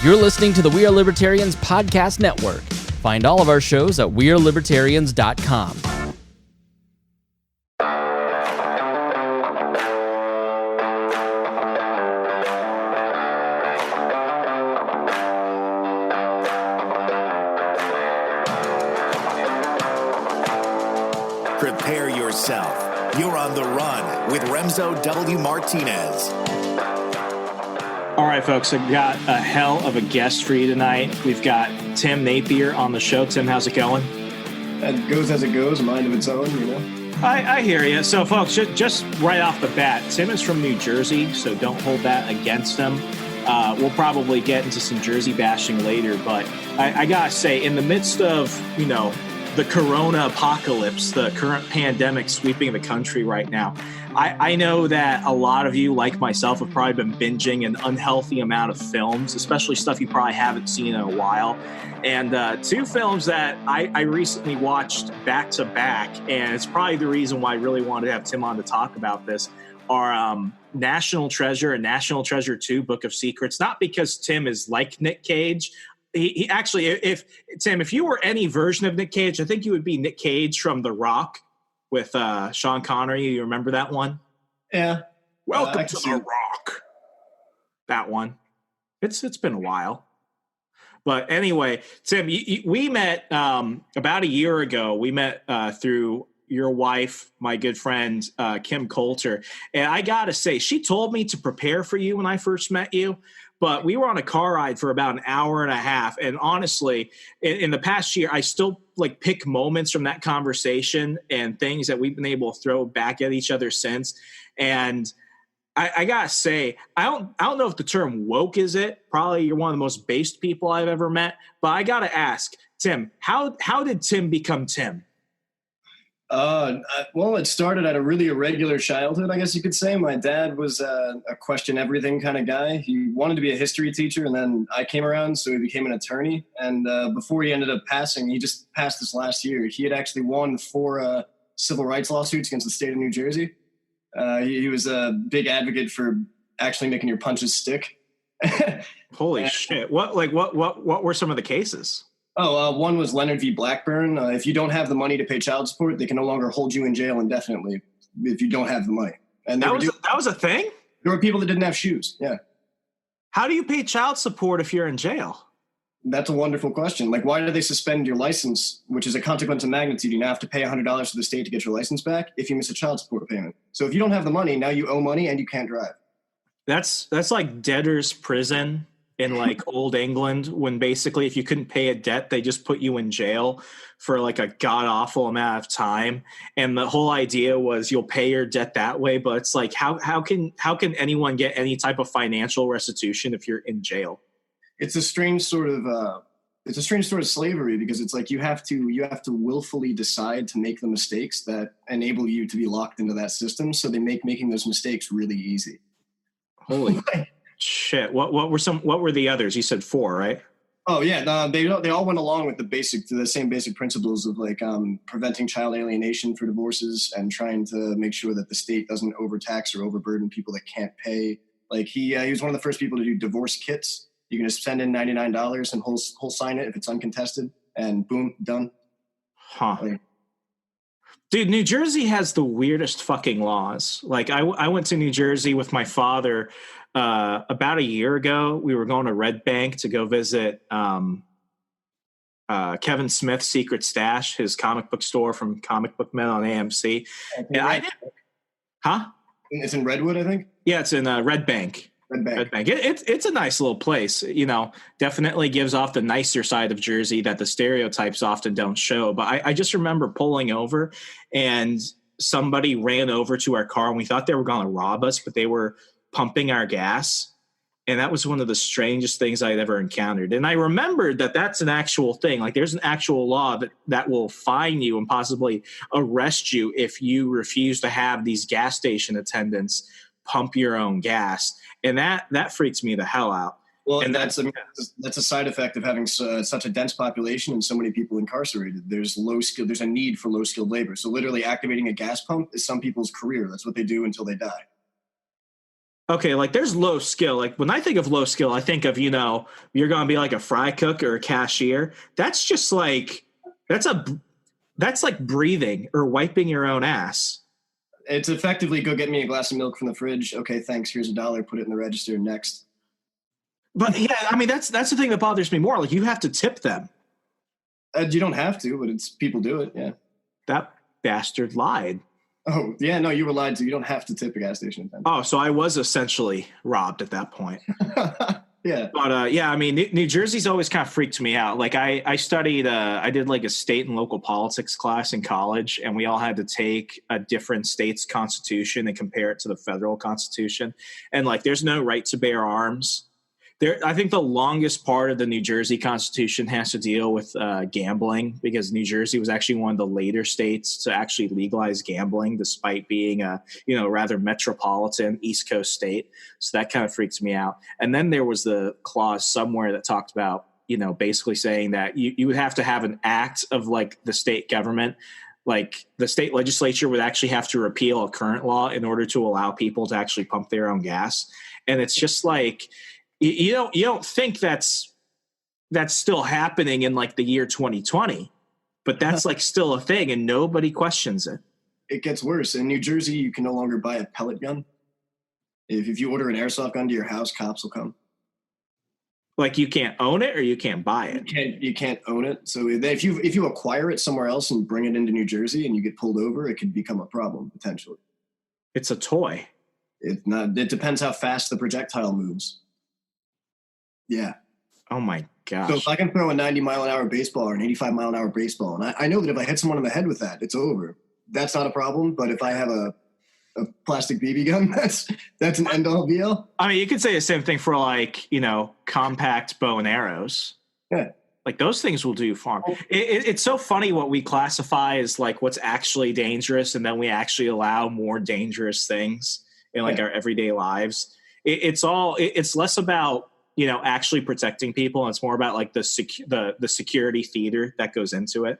You're listening to the We Are Libertarians podcast network. Find all of our shows at wearelibertarians.com. Prepare yourself. You're on the run with Remso W. Martinez. All right, folks, I've got a hell of a guest for you tonight. We've got Tim Napier on the show. Tim, how's it going? It goes as it goes, a mind of its own, you know. I hear you. So, folks, just right off the bat, Tim is from New Jersey, so don't hold that against him. We'll probably get into some Jersey bashing later, but I gotta say, in the midst of, the corona apocalypse, the current pandemic sweeping the country right now, I know that a lot of you, like myself, have probably been binging an unhealthy amount of films, especially stuff you probably haven't seen in a while. And two films that I recently watched back to back, and it's probably the reason why I really wanted to have Tim on to talk about this, are National Treasure and National Treasure 2, Book of Secrets. Not because Tim is like Nick Cage. He actually, if you were any version of Nick Cage, I think you would be Nick Cage from The Rock with Sean Connery. You remember that one? Yeah. Welcome to The Rock. That one. It's been a while. But anyway, Tim, we met about a year ago. We met through your wife, my good friend, Kim Coulter. And I got to say, she told me to prepare for you when I first met you. But we were on a car ride for about an hour and a half. And honestly, in the past year, I still pick moments from that conversation and things that we've been able to throw back at each other since. And I gotta say, I don't know if the term woke is it. Probably you're one of the most based people I've ever met. But I gotta ask, Tim, how did Tim become Tim? Well, it started at a really irregular childhood, I guess you could say. My dad was a question everything kind of guy. He wanted to be a history teacher, and then I came around, so he became an attorney. And before he ended up passing, he just passed this last year. He had actually won 4 civil rights lawsuits against the state of New Jersey. He was a big advocate for actually making your punches stick. Holy shit! What were some of the cases? One was Leonard v. Blackburn. If you don't have the money to pay child support, they can no longer hold you in jail indefinitely if you don't have the money. And that was a thing? There were people that didn't have shoes, yeah. How do you pay child support if you're in jail? That's a wonderful question. Why do they suspend your license, which is a consequence of magnitude? You now have to pay $100 to the state to get your license back if you miss a child support payment. So if you don't have the money, now you owe money and you can't drive. That's like debtor's prison in old England, when basically if you couldn't pay a debt, they just put you in jail for a god awful amount of time. And the whole idea was you'll pay your debt that way. But it's how can anyone get any type of financial restitution if you're in jail? It's a strange sort of slavery, because it's you have to willfully decide to make the mistakes that enable you to be locked into that system. So they make making those mistakes really easy. Holy shit! What were the others? You said 4, right? Oh yeah, they all went along with the same basic principles of preventing child alienation for divorces and trying to make sure that the state doesn't overtax or overburden people that can't pay. He was one of the first people to do divorce kits. You can just send in $99 and he'll sign it if it's uncontested, and boom, done. Huh. Dude, New Jersey has the weirdest fucking laws. I went to New Jersey with my father about a year ago. We were going to Red Bank to go visit Kevin Smith's Secret Stash, his comic book store from Comic Book Men on AMC. And It's in Redwood, I think. Yeah, it's in Red Bank. Red Bank. It's a nice little place. Definitely gives off the nicer side of Jersey that the stereotypes often don't show. But I just remember pulling over and somebody ran over to our car and we thought they were going to rob us, but they were pumping our gas. And that was one of the strangest things I'd ever encountered. And I remembered that that's an actual thing. There's an actual law that will fine you and possibly arrest you if you refuse to have these gas station attendants pump your own gas. And that freaks me the hell out. Well, and that's a side effect of having such a dense population and so many people incarcerated. There's a need for low skilled labor. So literally activating a gas pump is some people's career. That's what they do until they die. Okay, like there's low skill. Like when I think of low skill, I think of, you're going to be like a fry cook or a cashier. That's just like that's like breathing or wiping your own ass. It's effectively go get me a glass of milk from the fridge. Okay, thanks. Here's $1. Put it in the register. Next. But yeah, I mean that's the thing that bothers me more. Like you have to tip them. You don't have to, but people do it. Yeah. That bastard lied. Oh, yeah, no, you were lied to. You don't have to tip a gas station attendant. Oh, so I was essentially robbed at that point. Yeah. But yeah, I mean, New Jersey's always kind of freaked me out. Like I studied, I did like a state and local politics class in college, and we all had to take a different state's constitution and compare it to the federal constitution. And like, there's no right to bear arms. I think the longest part of the New Jersey Constitution has to deal with gambling, because New Jersey was actually one of the later states to actually legalize gambling, despite being a rather metropolitan East Coast state. So that kind of freaks me out. And then there was the clause somewhere that talked about basically saying that you would have to have an act of like the state government. Like the state legislature would actually have to repeal a current law in order to allow people to actually pump their own gas. And it's just like, you don't think that's still happening in like the year 2020, but that's like still a thing and nobody questions it. It gets worse. In New Jersey, you can no longer buy a pellet gun. If you order an airsoft gun to your house, cops will come. Like you can't own it or you can't buy it. You can't own it. So if you acquire it somewhere else and bring it into New Jersey and you get pulled over, it could become a problem potentially. It's a toy. It depends how fast the projectile moves. Yeah. Oh my gosh. So if I can throw a 90-mile-an-hour baseball or an 85-mile-an-hour baseball, and I know that if I hit someone in the head with that, it's over. That's not a problem. But if I have a plastic BB gun, that's an end-all be-all. I mean, you could say the same thing for like, compact bow and arrows. Yeah. Like those things will do farm. It's so funny what we classify as like what's actually dangerous, and then we actually allow more dangerous things in like our everyday lives. It's less about actually protecting people, and it's more about like the security theater that goes into it.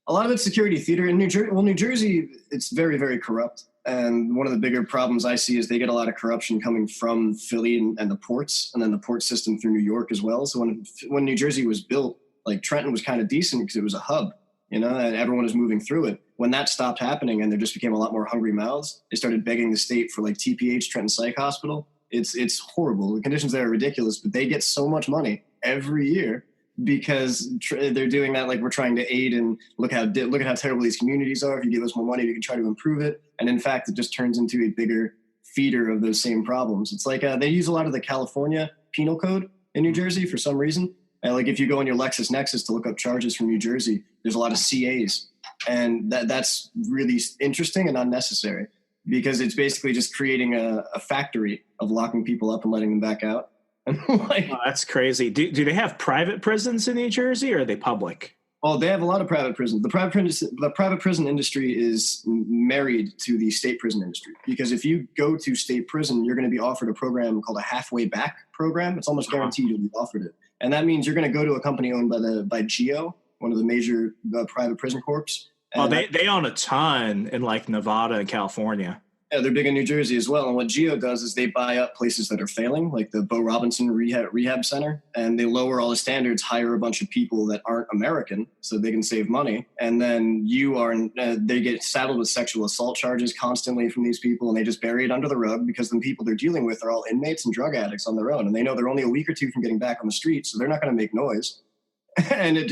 A lot of it's security theater in New Jersey. Well, New Jersey, it's very, very corrupt. And one of the bigger problems I see is they get a lot of corruption coming from Philly and the ports, and then the port system through New York as well. So when New Jersey was built, like Trenton was kind of decent because it was a hub, and everyone was moving through it. When that stopped happening and there just became a lot more hungry mouths, they started begging the state for like TPH, Trenton Psych Hospital. It's horrible. The conditions there are ridiculous, but they get so much money every year because they're doing that. Like we're trying to aid and look at how terrible these communities are. If you give us more money, we can try to improve it. And in fact, it just turns into a bigger feeder of those same problems. It's like they use a lot of the California penal code in New Jersey for some reason. Like if you go on your LexisNexis to look up charges from New Jersey, there's a lot of CAs, and that's really interesting and unnecessary, because it's basically just creating a factory of locking people up and letting them back out. Oh, that's crazy. Do they have private prisons in New Jersey, or are they public? Oh, they have a lot of private prisons. The private prison industry is married to the state prison industry, because if you go to state prison, you're going to be offered a program called a halfway back program. It's almost guaranteed you'll be offered it. And that means you're going to go to a company owned by GEO, one of the major private prison corps. Oh, they own a ton in like Nevada and California. Yeah, they're big in New Jersey as well. And what GEO does is they buy up places that are failing, like the Bo Robinson Rehab Center, and they lower all the standards, hire a bunch of people that aren't American so they can save money. And then they get saddled with sexual assault charges constantly from these people, and they just bury it under the rug because the people they're dealing with are all inmates and drug addicts on their own. And they know they're only a week or two from getting back on the street, so they're not going to make noise. And it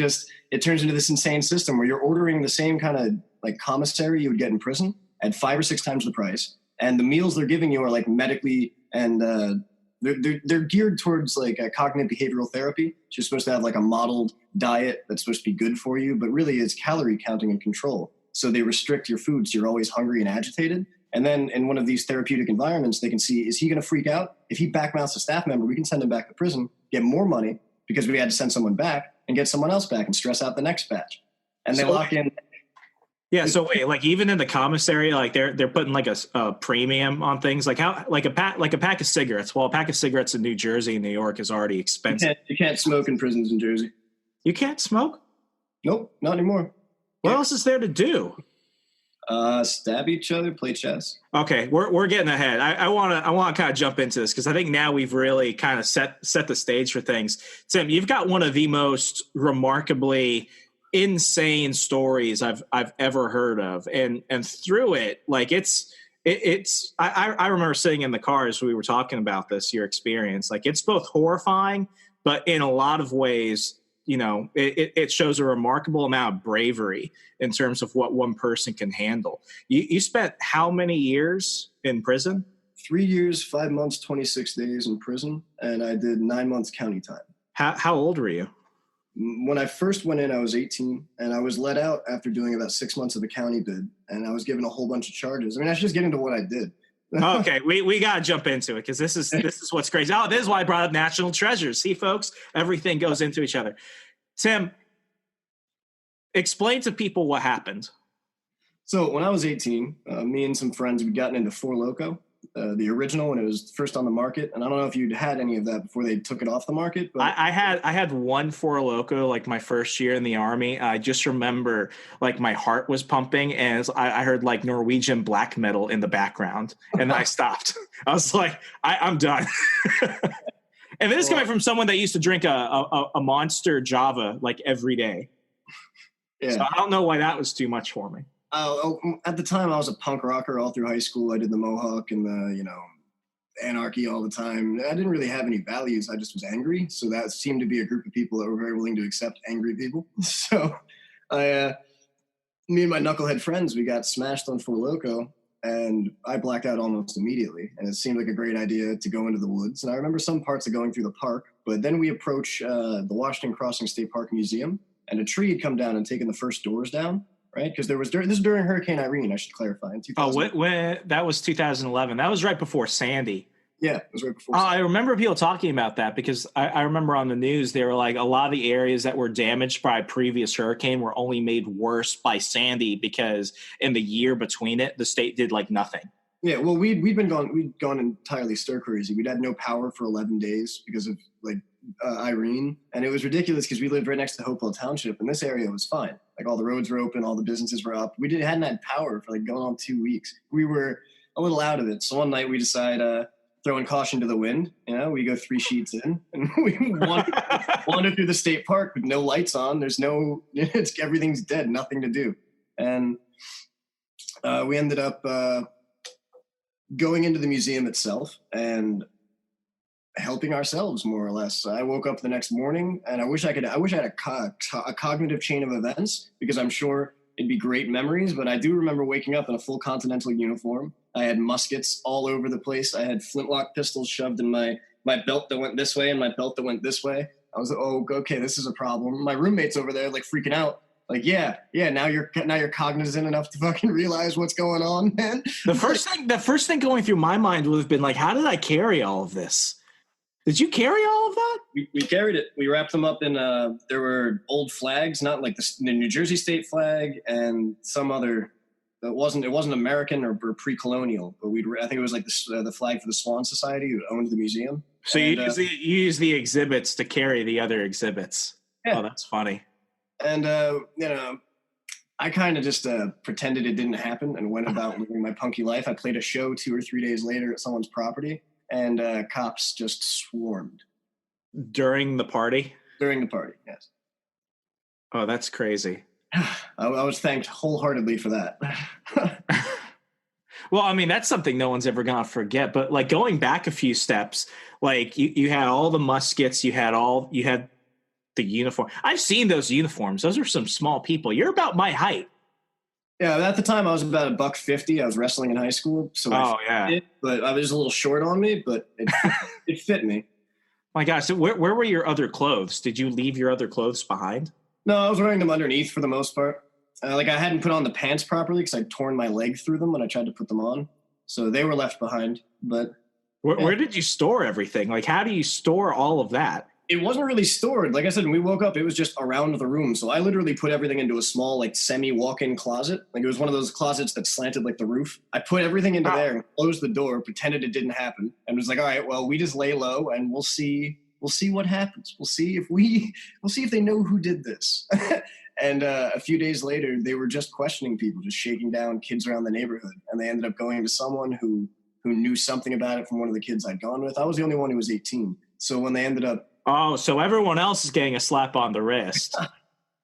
turns into this insane system where you're ordering the same kind of like commissary you would get in prison at 5 or 6 times the price. And the meals they're giving you are like medically, and they're geared towards like a cognitive behavioral therapy. So you're supposed to have like a modeled diet that's supposed to be good for you, but really it's calorie counting and control. So they restrict your food, so you're always hungry and agitated. And then in one of these therapeutic environments, they can see, is he going to freak out? If he backmouths a staff member, we can send him back to prison, get more money because we had to send someone back, and get someone else back and stress out the next batch. And they lock in. Yeah. So wait, like even in the commissary, like they're putting like a premium on things, like how like a pack of cigarettes. Well, a pack of cigarettes in New Jersey and New York is already expensive. You can't smoke in prisons in Jersey. You can't smoke? Nope, not anymore. What else is there to do? Stab each other, play chess. Okay, we're getting ahead. I want to kind of jump into this because I think now we've really kind of set the stage for things. Tim, you've got one of the most remarkably insane stories I've ever heard of, and through it, like it's I remember sitting in the car as we were talking about this, your experience. Like it's both horrifying, but in a lot of ways, you know, it shows a remarkable amount of bravery in terms of what one person can handle. You spent how many years in prison? 3 years, 5 months, 26 days in prison, and I did 9 months county time. How old were you? When I first went in, I was 18, and I was let out after doing about 6 months of the county bid, and I was given a whole bunch of charges. I mean, I should just get into what I did. Okay, we got to jump into it because this is what's crazy. Oh, this is why I brought up national treasures. See, folks, everything goes into each other. Tim, explain to people what happened. So when I was 18, me and some friends, we'd gotten into Four Loko, the original when it was first on the market. And I don't know if you'd had any of that before they took it off the market. But I had one Four Loko like my first year in the Army. I just remember like my heart was pumping and I heard like Norwegian black metal in the background. And then I stopped. I was like, I'm done. And this is coming from someone that used to drink a Monster Java like every day. Yeah. So I don't know why that was too much for me. At the time, I was a punk rocker all through high school. I did the Mohawk and the, anarchy all the time. I didn't really have any values. I just was angry. So that seemed to be a group of people that were very willing to accept angry people. So me and my knucklehead friends, we got smashed on Four Loko. And I blacked out almost immediately. And it seemed like a great idea to go into the woods. And I remember some parts of going through the park. But then we approached the Washington Crossing State Park Museum. And a tree had come down and taken the first doors down, right? Because this is during Hurricane Irene, I should clarify. In when that was 2011. That was right before Sandy. Yeah, it was right before Sandy. I remember people talking about that because I remember on the news, they were like, a lot of the areas that were damaged by a previous hurricane were only made worse by Sandy because in the year between it, the state did like nothing. Yeah, well, we'd gone entirely stir crazy. We'd had no power for 11 days because of Irene, and it was ridiculous because we lived right next to Hopewell Township, and this area was fine. Like all the roads were open, all the businesses were up. Hadn't had power for like going on 2 weeks. We were a little out of it. So one night we decide throwing caution to the wind. We go 3 sheets in, and we wander through the state park with no lights on. Everything's dead, nothing to do, and we ended up going into the museum itself and helping ourselves more or less. I woke up the next morning and I wish I had a cognitive chain of events because I'm sure it'd be great memories, but I do remember waking up in a full Continental uniform. I had muskets all over the place. I had flintlock pistols shoved in my belt that went this way and my belt that went this way. I was like, oh, okay, this is a problem. My roommate's over there like freaking out. Like, yeah, now you're cognizant enough to fucking realize what's going on, man. The first thing going through my mind would have been like, how did I carry all of this? Did you carry all of that? We carried it. We wrapped them up in there were old flags, not like the New Jersey state flag and some other. It wasn't American or pre-colonial, but I think it was like the flag for the Swan Society who owned the museum. So you use the exhibits to carry the other exhibits. Yeah. Oh, that's funny. And, I kind of just pretended it didn't happen and went about living my punky life. I played a show 2 or 3 days later at someone's property, and cops just swarmed. During the party? During the party, yes. Oh, that's crazy. I was thanked wholeheartedly for that. Well, I mean, that's something no one's ever going to forget. But, like, going back a few steps, like, you had all the muskets, you had the uniform. I've seen those uniforms. Those are some small people. You're about my height. Yeah, at the time I was about $150. I was wrestling in high school, so but I was a little short on me, but it fit me. My gosh, so where were your other clothes? Did you leave your other clothes behind? No, I was wearing them underneath for the most part. I hadn't put on the pants properly because I'd torn my leg through them when I tried to put them on, so they were left behind. But where did you store everything? Like, how do you store all of that? It wasn't really stored. Like I said, when we woke up, it was just around the room. So I literally put everything into a small, like, semi-walk-in closet. Like, it was one of those closets that slanted like the roof. I put everything into there and closed the door, pretended it didn't happen, and was like, all right, well, we just lay low and we'll see we'll see what happens. We'll see if they know who did this. And a few days later, they were just questioning people, just shaking down kids around the neighborhood. And they ended up going to someone who knew something about it from one of the kids I'd gone with. I was the only one who was 18. So when they ended up... Oh, so everyone else is getting a slap on the wrist.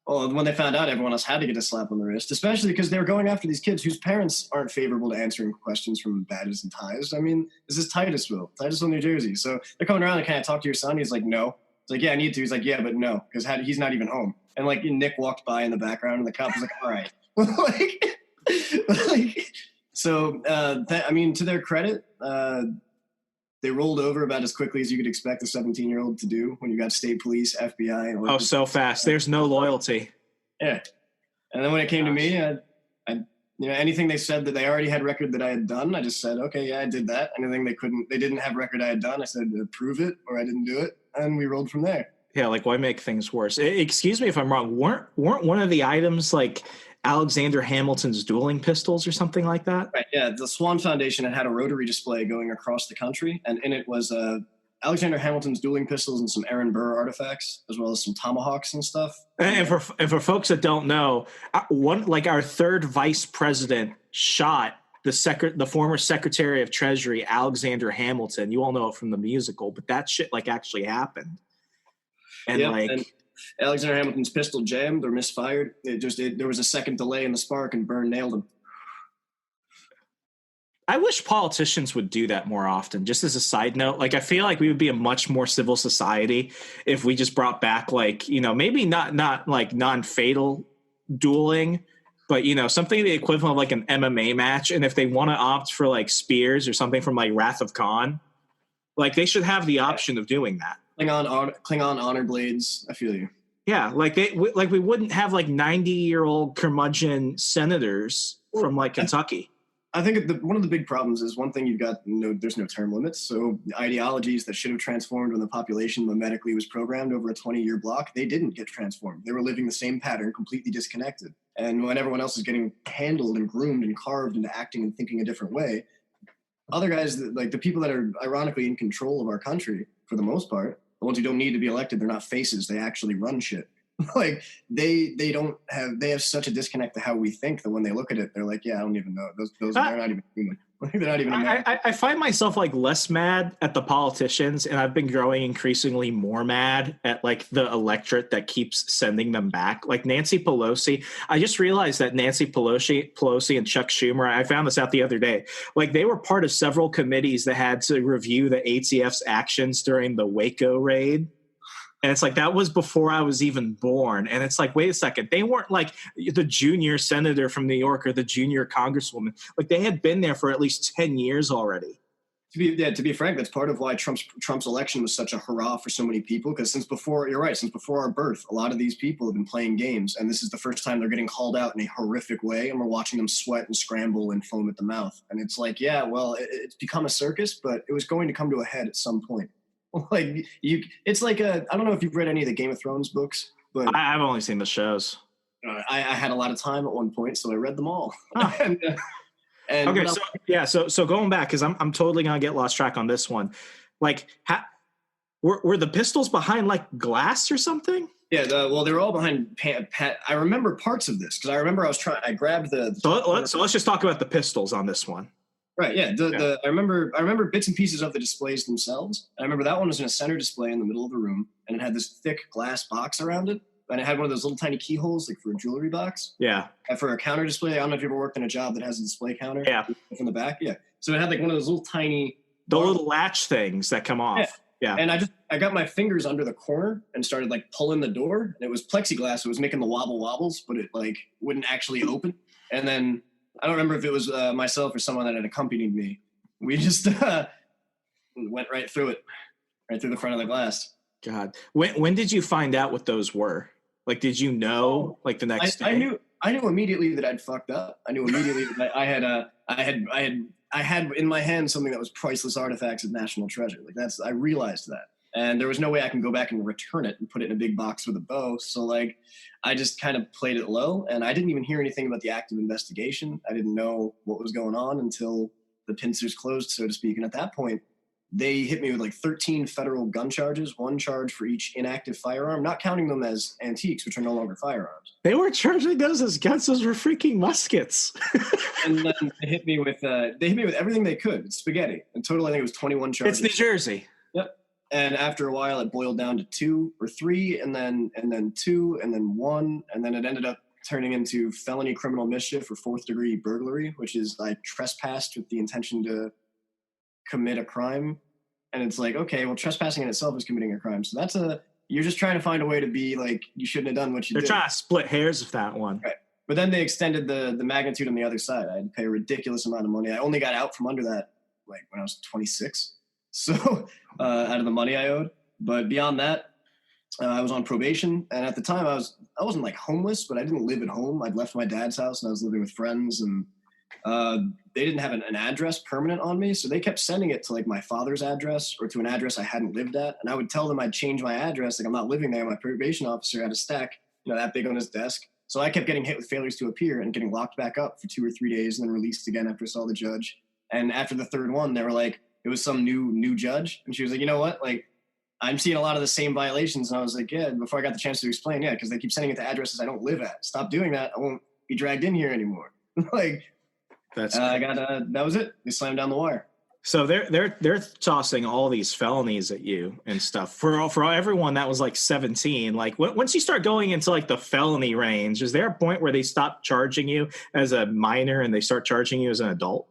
Well, when they found out, everyone else had to get a slap on the wrist, especially because they were going after these kids whose parents aren't favorable to answering questions from badges and ties. I mean, this is Titusville, New Jersey. So they're coming around and, can I talk to your son? He's like, no. It's like, yeah, I need to. He's like, yeah, but no, because he's not even home. And like Nick walked by in the background, and the cop was like, all right. I mean, to their credit, they rolled over about as quickly as you could expect a 17-year-old to do when you got state police, FBI. And so fast. There's no loyalty. Yeah. And then when it came to me, I anything they said that they already had record that I had done, I just said, okay, yeah, I did that. Anything they didn't have record I had done, I said, prove it, or I didn't do it. And we rolled from there. Yeah, like, why make things worse? Excuse me if I'm wrong. Weren't one of the items like Alexander Hamilton's dueling pistols or something like that? Right, yeah. The Swan Foundation had a rotary display going across the country, and in it was Alexander Hamilton's dueling pistols and some Aaron Burr artifacts, as well as some tomahawks and stuff. And for folks that don't know, our third vice president shot the former Secretary of Treasury, Alexander Hamilton. You all know it from the musical, but that shit actually happened. And and Alexander Hamilton's pistol jammed or misfired. There was a second delay in the spark, and Byrne nailed him. I wish politicians would do that more often. Just as a side note, I feel like we would be a much more civil society if we just brought back maybe not like non-fatal dueling, but something the equivalent of an MMA match. And if they want to opt for spears or something from Wrath of Khan, they should have the option of doing that. Klingon honor blades. I feel you. Yeah, we wouldn't have 90-year-old curmudgeon senators from Kentucky. I think one of the big problems is, one thing, there's no term limits. So the ideologies that should have transformed when the population mimetically was programmed over a 20-year block, they didn't get transformed. They were living the same pattern, completely disconnected. And when everyone else is getting handled and groomed and carved into acting and thinking a different way, other guys, the people that are ironically in control of our country, for the most part, the ones who don't need to be elected, they're not faces. They actually run shit. They have such a disconnect to how we think that when they look at it, they're like, yeah, I don't even know. They're not even human. They're not even I find myself less mad at the politicians, and I've been growing increasingly more mad at the electorate that keeps sending them back. Nancy Pelosi. I just realized that Nancy Pelosi and Chuck Schumer, I found this out the other day, they were part of several committees that had to review the ATF's actions during the Waco raid. And it's that was before I was even born. And it's wait a second. They weren't the junior senator from New York or the junior congresswoman. They had been there for at least 10 years already. To be frank, that's part of why Trump's election was such a hurrah for so many people. Because since before our birth, a lot of these people have been playing games. And this is the first time they're getting called out in a horrific way. And we're watching them sweat and scramble and foam at the mouth. And it's it's become a circus, but it was going to come to a head at some point. I don't know if you've read any of the Game of Thrones books, but I've only seen the shows. I had a lot of time at one point, so I read them all. Huh. So going back, because I'm totally gonna get lost track on this one. Were the pistols behind glass or something? Yeah, they were all behind. I remember parts of this because I remember I grabbed the. So let's just talk about the pistols on this one. Right. Yeah. I remember bits and pieces of the displays themselves. I remember that one was in a center display in the middle of the room, and it had this thick glass box around it, and it had one of those little tiny keyholes for a jewelry box. Yeah. And for a counter display, I don't know if you ever worked in a job that has a display counter. Yeah. From the back. Yeah. So it had one of those little tiny. Little latch things that come off. Yeah. And I got my fingers under the corner and started pulling the door, and it was plexiglass. So it was making the wobbles, but it wouldn't actually open. And then I don't remember if it was myself or someone that had accompanied me. We just went right through it, right through the front of the glass. God, when did you find out what those were? Did you know the next day? I knew immediately that I'd fucked up. I knew immediately that I had in my hand something that was priceless artifacts of national treasure. I realized that. And there was no way I can go back and return it and put it in a big box with a bow. So I just kind of played it low, and I didn't even hear anything about the active investigation. I didn't know what was going on until the pincers closed, so to speak. And at that point, they hit me with like 13 federal gun charges, 1 charge for each inactive firearm, not counting them as antiques, which are no longer firearms. They were charging those as guns. Those were freaking muskets. And then they hit me with everything they could. It's spaghetti. In total, I think it was 21 charges. It's New Jersey. Yep. And after a while, it boiled down to 2 or 3, and then 2, and then 1, and then it ended up turning into felony criminal mischief or 4th-degree burglary, which is I trespassed with the intention to commit a crime. And it's like, okay, well, trespassing in itself is committing a crime. So you're just trying to find a way to be like, you shouldn't have done what you did. They're trying to split hairs with that one. Right. But then they extended the magnitude on the other side. I had to pay a ridiculous amount of money. I only got out from under that like when I was 26. So out of the money I owed. But beyond that, I was on probation. And at the time I wasn't like homeless, but I didn't live at home. I'd left my dad's house and I was living with friends, and they didn't have an address permanent on me. So they kept sending it to like my father's address or to an address I hadn't lived at. And I would tell them I'd change my address. Like, I'm not living there. My probation officer had a stack, that big on his desk. So I kept getting hit with failures to appear and getting locked back up for 2 or 3 days and then released again after I saw the judge. And after the third one, they were like, it was some new judge. And she was like, you know what? Like, I'm seeing a lot of the same violations. And I was like, yeah, before I got the chance to explain, yeah, because they keep sending it to addresses I don't live at. Stop doing that. I won't be dragged in here anymore. Like, that was it. They slammed down the wire. So they're tossing all these felonies at you and stuff. For everyone that was like 17, like once you start going into like the felony range, is there a point where they stop charging you as a minor and they start charging you as an adult?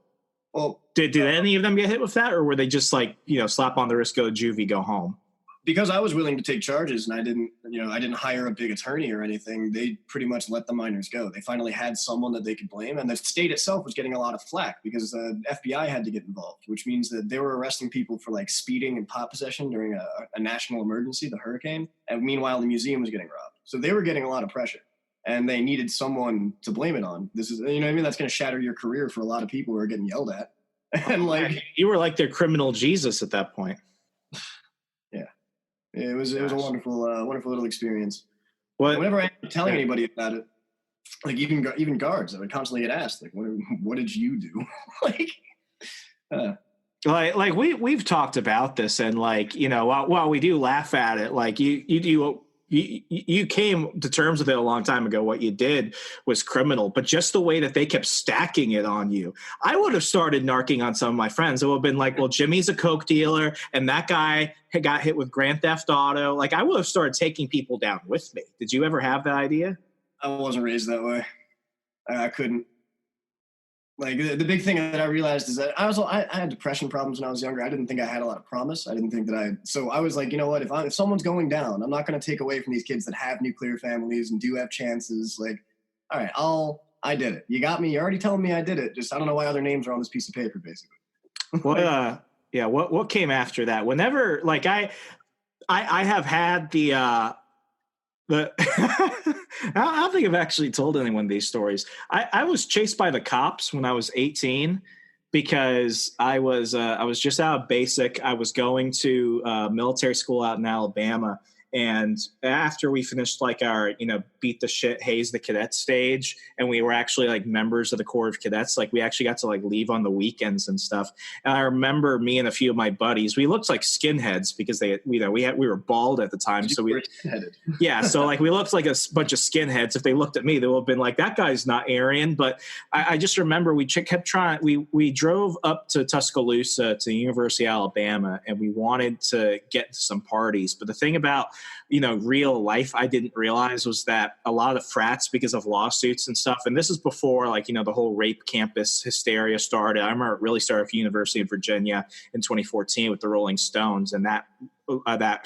Well, did any of them get hit with that, or were they just like, slap on the wrist, go juvie, go home? Because I was willing to take charges and I didn't hire a big attorney or anything, they pretty much let the minors go. They finally had someone that they could blame, and the state itself was getting a lot of flack because the FBI had to get involved, which means that they were arresting people for like speeding and pot possession during a national emergency, the hurricane, and meanwhile the museum was getting robbed. So they were getting a lot of pressure, and they needed someone to blame it on. This is, that's going to shatter your career for a lot of people who are getting yelled at. And like, you were like their criminal Jesus at that point. It was a wonderful little experience. What? Whenever I am telling anybody about it, like even guards, I would constantly get asked, like, what did you do? Like we've talked about this, and like, while we do laugh at it, like you came to terms with it a long time ago. What you did was criminal, but just the way that they kept stacking it on you, I would have started narking on some of my friends. It would have been like, well, Jimmy's a coke dealer and that guy had got hit with Grand Theft Auto. Like, I would have started taking people down with me. Did you ever have that idea? I wasn't raised that way. I couldn't. Like, the big thing that I realized is that I had depression problems when I was younger. I didn't think I had a lot of promise. I didn't think that so I was like, you know what, if someone's going down, I'm not going to take away from these kids that have nuclear families and do have chances. Like, all right, I did it. You got me. You're already telling me I did it. Just, I don't know why other names are on this piece of paper, basically. What came after that? Whenever, like, I have had but I don't think I've actually told anyone these stories. I was chased by the cops when I was 18 because I was just out of basic. I was going to military school out in Alabama. And after we finished like our, beat the shit, haze the cadet stage, and we were actually like members of the Corps of Cadets, like we actually got to like leave on the weekends and stuff. And I remember me and a few of my buddies, we looked like skinheads because we were bald at the time. So we were skinheaded. Yeah. So like we looked like a bunch of skinheads. If they looked at me, they would have been like, that guy's not Aryan. But I just remember we kept trying. We drove up to Tuscaloosa to the University of Alabama, and we wanted to get to some parties. But the thing about real life I didn't realize was that a lot of frats, because of lawsuits and stuff, and this is before like the whole rape campus hysteria started. I remember it really started at the University of Virginia in 2014 with the Rolling Stones, and that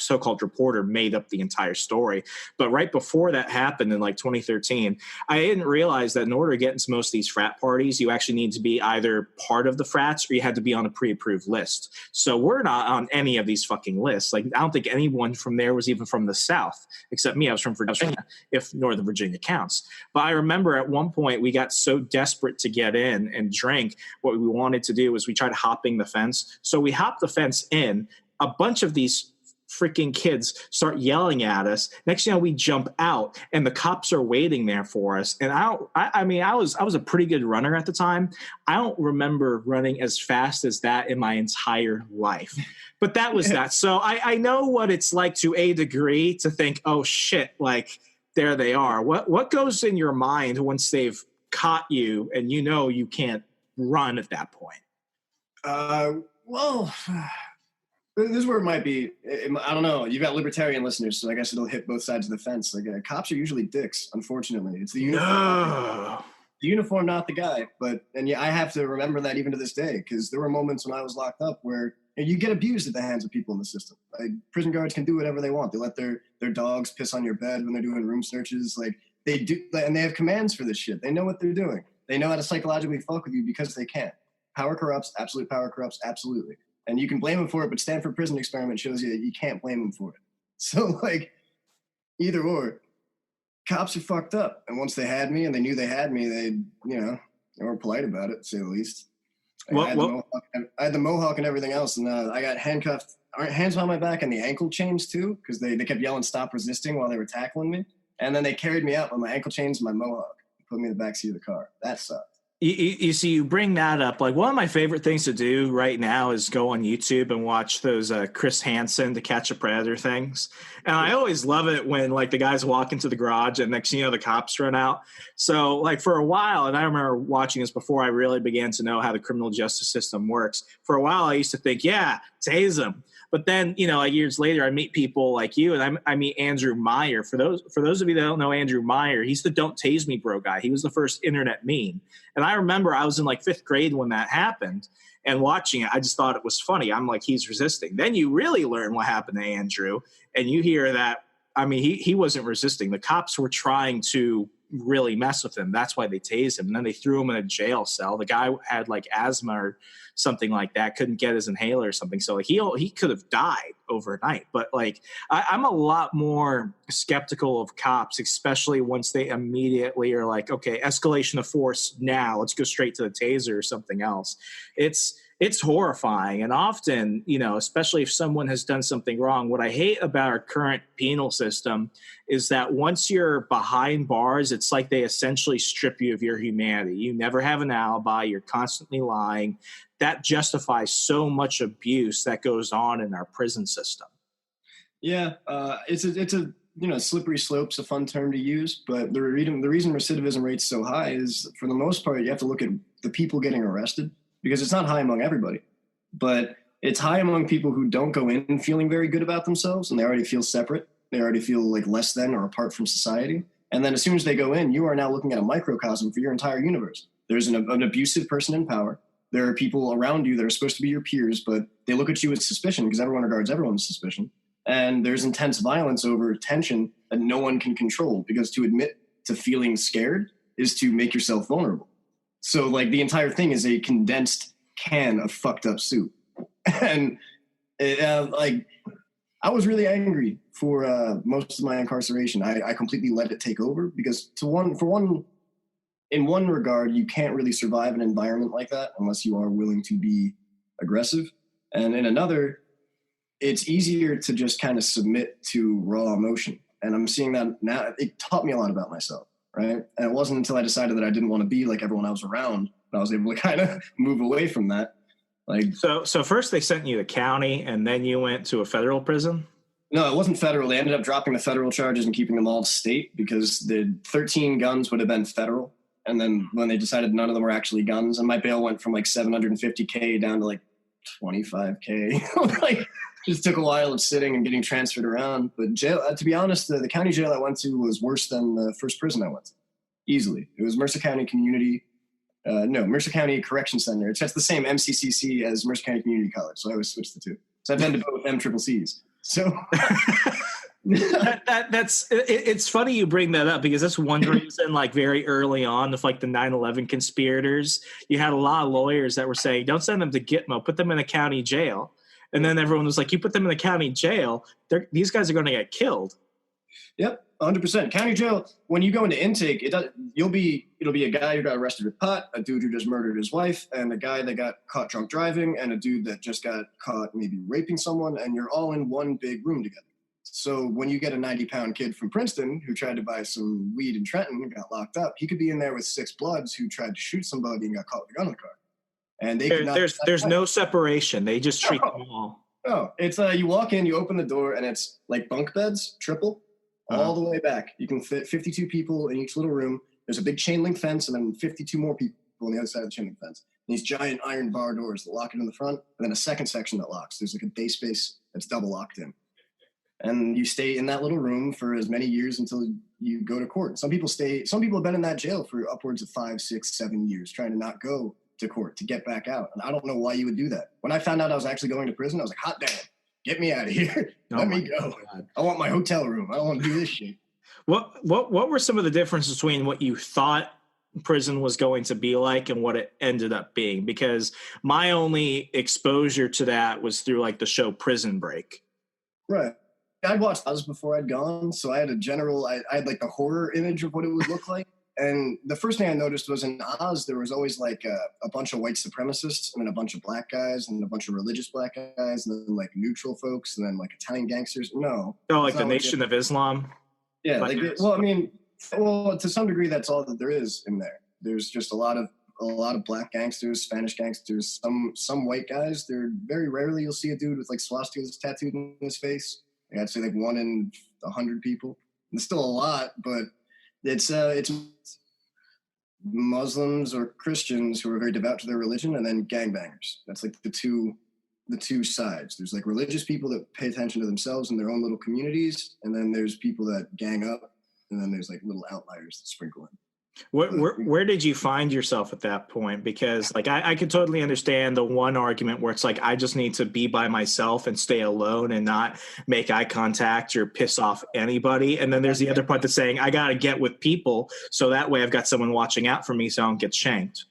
so-called reporter made up the entire story. But right before that happened in like 2013, I didn't realize that in order to get into most of these frat parties, you actually need to be either part of the frats or you had to be on a pre-approved list. So we're not on any of these fucking lists. Like, I don't think anyone from there was even from the South, except me. I was from Virginia, if Northern Virginia counts. But I remember at one point we got so desperate to get in and drink, what we wanted to do was we tried hopping the fence. So we hopped the fence in. A bunch of these freaking kids start yelling at us. Next thing you know, we jump out and the cops are waiting there for us. And I mean, I was a pretty good runner at the time. I don't remember running as fast as that in my entire life, but that was that. So I know what it's like to a degree to think, oh shit, like there they are. What goes in your mind once they've caught you and you know you can't run at that point? Well, this is where it might be. I don't know. You've got libertarian listeners, so I guess it'll hit both sides of the fence. Like cops are usually dicks. Unfortunately, it's the uniform. No. The uniform, not the guy. And yeah, I have to remember that even to this day, because there were moments when I was locked up where you get abused at the hands of people in the system. Like prison guards can do whatever they want. They let their dogs piss on your bed when they're doing room searches. Like they do, and they have commands for this shit. They know what they're doing. They know how to psychologically fuck with you because they can. Power corrupts. Absolute power corrupts. Absolutely. And you can blame them for it, but Stanford Prison Experiment shows you that you can't blame them for it. So, like, either or, cops are fucked up. And once they had me and they knew they had me, they weren't polite about it, to say the least. I had the mohawk and everything else, and I got handcuffed, hands behind my back, and the ankle chains, too, because they kept yelling, stop resisting while they were tackling me. And then they carried me out with my ankle chains and my mohawk, put me in the backseat of the car. That sucked. You see, you bring that up. Like one of my favorite things to do right now is go on YouTube and watch those Chris Hansen To Catch a Predator things. And I always love it when like the guys walk into the garage and next thing you know, the cops run out. So like for a while, and I remember watching this before I really began to know how the criminal justice system works. For a while, I used to think, yeah, tase them. But then, like years later, I meet people like you, and I meet Andrew Meyer. For those of you that don't know Andrew Meyer, he's the "Don't Tase Me, Bro" guy. He was the first internet meme. And I remember I was in like 5th grade when that happened, and watching it, I just thought it was funny. I'm like, he's resisting. Then you really learn what happened to Andrew, and you hear that. I mean, he wasn't resisting. The cops were trying to really mess with him. That's why they tased him. And then they threw him in a jail cell. The guy had like asthma or something like that, couldn't get his inhaler or something. So like he could have died overnight. But like I'm a lot more skeptical of cops, especially once they immediately are like, okay, escalation of force now. Let's go straight to the taser or something else. It's horrifying. And often, especially if someone has done something wrong, what I hate about our current penal system is that once you're behind bars, it's like they essentially strip you of your humanity. You never have an alibi. You're constantly lying. That justifies so much abuse that goes on in our prison system. Yeah, it's a slippery slope's a fun term to use, but the reason recidivism rate's so high is, for the most part, you have to look at the people getting arrested, because it's not high among everybody, but it's high among people who don't go in feeling very good about themselves, and they already feel separate. They already feel like less than or apart from society. And then as soon as they go in, you are now looking at a microcosm for your entire universe. There's an abusive person in power. There are people around you that are supposed to be your peers, but they look at you with suspicion because everyone regards everyone with suspicion. And there's intense violence over tension that no one can control, because to admit to feeling scared is to make yourself vulnerable. So like the entire thing is a condensed can of fucked up soup. And I was really angry for most of my incarceration. I completely let it take over, because in one regard, you can't really survive an environment like that unless you are willing to be aggressive. And in another, it's easier to just kind of submit to raw emotion. And I'm seeing that now. It taught me a lot about myself, right? And it wasn't until I decided that I didn't want to be like everyone else around that I was able to kind of move away from that. Like, so first they sent you to county, and then you went to a federal prison? No, it wasn't federal. They ended up dropping the federal charges and keeping them all state, because the 13 guns would have been federal. And then when they decided none of them were actually guns, and my bail went from like $750K down to like $25K. Like, just took a while of sitting and getting transferred around. But jail, to be honest, the county jail I went to was worse than the first prison I went to. Easily. It was Mercer County Correction Center. It's just the same MCCC as Mercer County Community College, so I always switched the two. So I've been to both MCCCs. So it's funny you bring that up, because that's one reason, like very early on with like the 9/11 conspirators, you had a lot of lawyers that were saying, don't send them to Gitmo, put them in a county jail. And then everyone was like, you put them in the county jail, these guys are going to get killed. Yep, 100%. County jail, when you go into intake, it'll be a guy who got arrested with pot, a dude who just murdered his wife, and a guy that got caught drunk driving, and a dude that just got caught maybe raping someone, and you're all in one big room together. So when you get a 90-pound kid from Princeton who tried to buy some weed in Trenton and got locked up, he could be in there with 6 Bloods who tried to shoot somebody and got caught with a gun in the car. And there's no separation. They just treat them all. No, it's you walk in, you open the door, and it's like bunk beds, triple, all the way back. You can fit 52 people in each little room. There's a big chain link fence, and then 52 more people on the other side of the chain link fence. And these giant iron bar doors that lock it in the front, and then a second section that locks. There's like a day space that's double locked in. And you stay in that little room for as many years until you go to court. Some people have been in that jail for upwards of 5, 6, 7 years trying to not go to court to get back out. And I don't know why you would do that. When I found out I was actually going to prison, I was like, hot damn, get me out of here. Let me go. God. I want my hotel room. I don't want to do this shit. What were some of the differences between what you thought prison was going to be like and what it ended up being? Because my only exposure to that was through like the show Prison Break. Right. I'd watched Oz before I'd gone, so I had I had like the horror image of what it would look like. And the first thing I noticed was in Oz, there was always like a bunch of white supremacists and then a bunch of black guys and a bunch of religious black guys and then like neutral folks and then like Italian gangsters. No. Oh, like the Nation of Islam? Yeah. To some degree, that's all that there is in there. There's just a lot of black gangsters, Spanish gangsters, some white guys. They're very rarely you'll see a dude with like swastikas tattooed in his face. I'd say like 1 in 100 people. It's still a lot, but it's Muslims or Christians who are very devout to their religion, and then gangbangers. That's like the two sides. There's like religious people that pay attention to themselves and their own little communities, and then there's people that gang up, and then there's like little outliers that sprinkle in. Where did you find yourself at that point? Because like I could totally understand the one argument where it's like I just need to be by myself and stay alone and not make eye contact or piss off anybody. And then there's the other part that's saying I got to get with people so that way I've got someone watching out for me so I don't get shanked.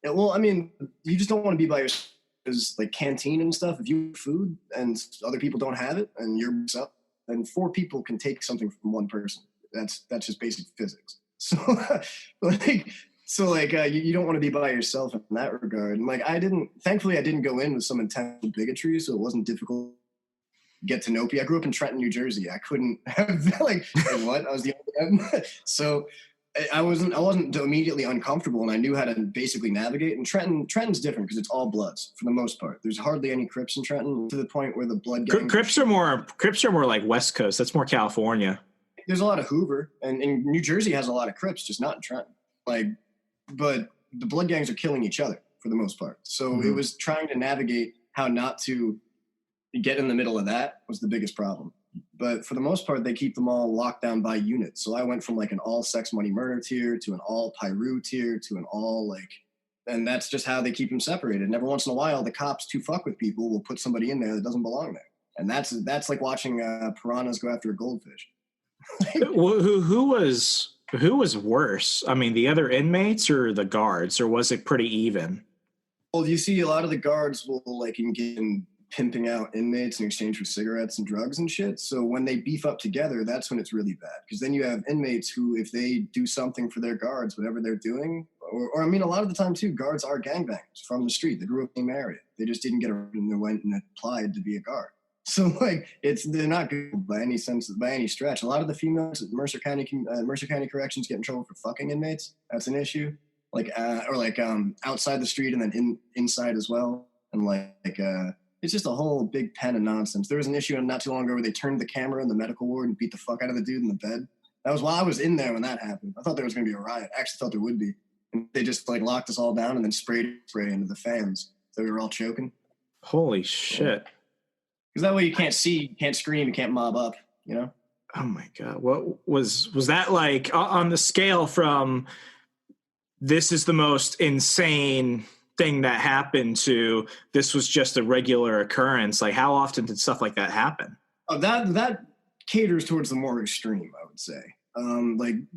Yeah, well, I mean, you just don't want to be by yourself. There's like canteen and stuff. If you have food and other people don't have it and you're up, then 4 people can take something from 1 person. That's just basic physics. So, you don't want to be by yourself in that regard. And like, thankfully I didn't go in with some intentional bigotry, so it wasn't difficult to get to Napier. I grew up in Trenton, New Jersey. I couldn't have like what? I was the only one. So I wasn't immediately uncomfortable, and I knew how to basically navigate. And Trenton's different because it's all Bloods for the most part. There's hardly any Crips in Trenton to the point where the blood gang. Crips are more like West Coast. That's more California. There's a lot of Hoover, and New Jersey has a lot of Crips, just not in Trenton. But the blood gangs are killing each other for the most part. So It was trying to navigate how not to get in the middle of that was the biggest problem. But for the most part, they keep them all locked down by units. So I went from like an all sex money murder tier to an all Pyru tier to an all and that's just how they keep them separated. And every once in a while, the cops to fuck with people will put somebody in there that doesn't belong there. And that's like watching piranhas go after a goldfish. Who was worse? I mean, the other inmates or the guards, or was it pretty even? Well, you see a lot of the guards will like engage in pimping out inmates in exchange for cigarettes and drugs and shit. So when they beef up together, that's when it's really bad. Because then you have inmates who, if they do something for their guards, whatever they're doing, or I mean, a lot of the time too, guards are gangbangers from the street. They grew up in the area. They just didn't get around and they went and applied to be a guard. So like they're not good by any stretch. A lot of the females at Mercer County Corrections get in trouble for fucking inmates. That's an issue. Outside the street and then inside as well. And it's just a whole big pen of nonsense. There was an issue not too long ago where they turned the camera in the medical ward and beat the fuck out of the dude in the bed. That was while I was in there when that happened. I thought there was going to be a riot. I actually thought there would be. And they just like locked us all down and then sprayed into the fans. So we were all choking. Holy shit. Because that way you can't see, you can't scream, you can't mob up, you know? Oh my God. What was that like on the scale from this is the most insane thing that happened to this was just a regular occurrence? Like how often did stuff like that happen? Oh, that caters towards the more extreme, I would say.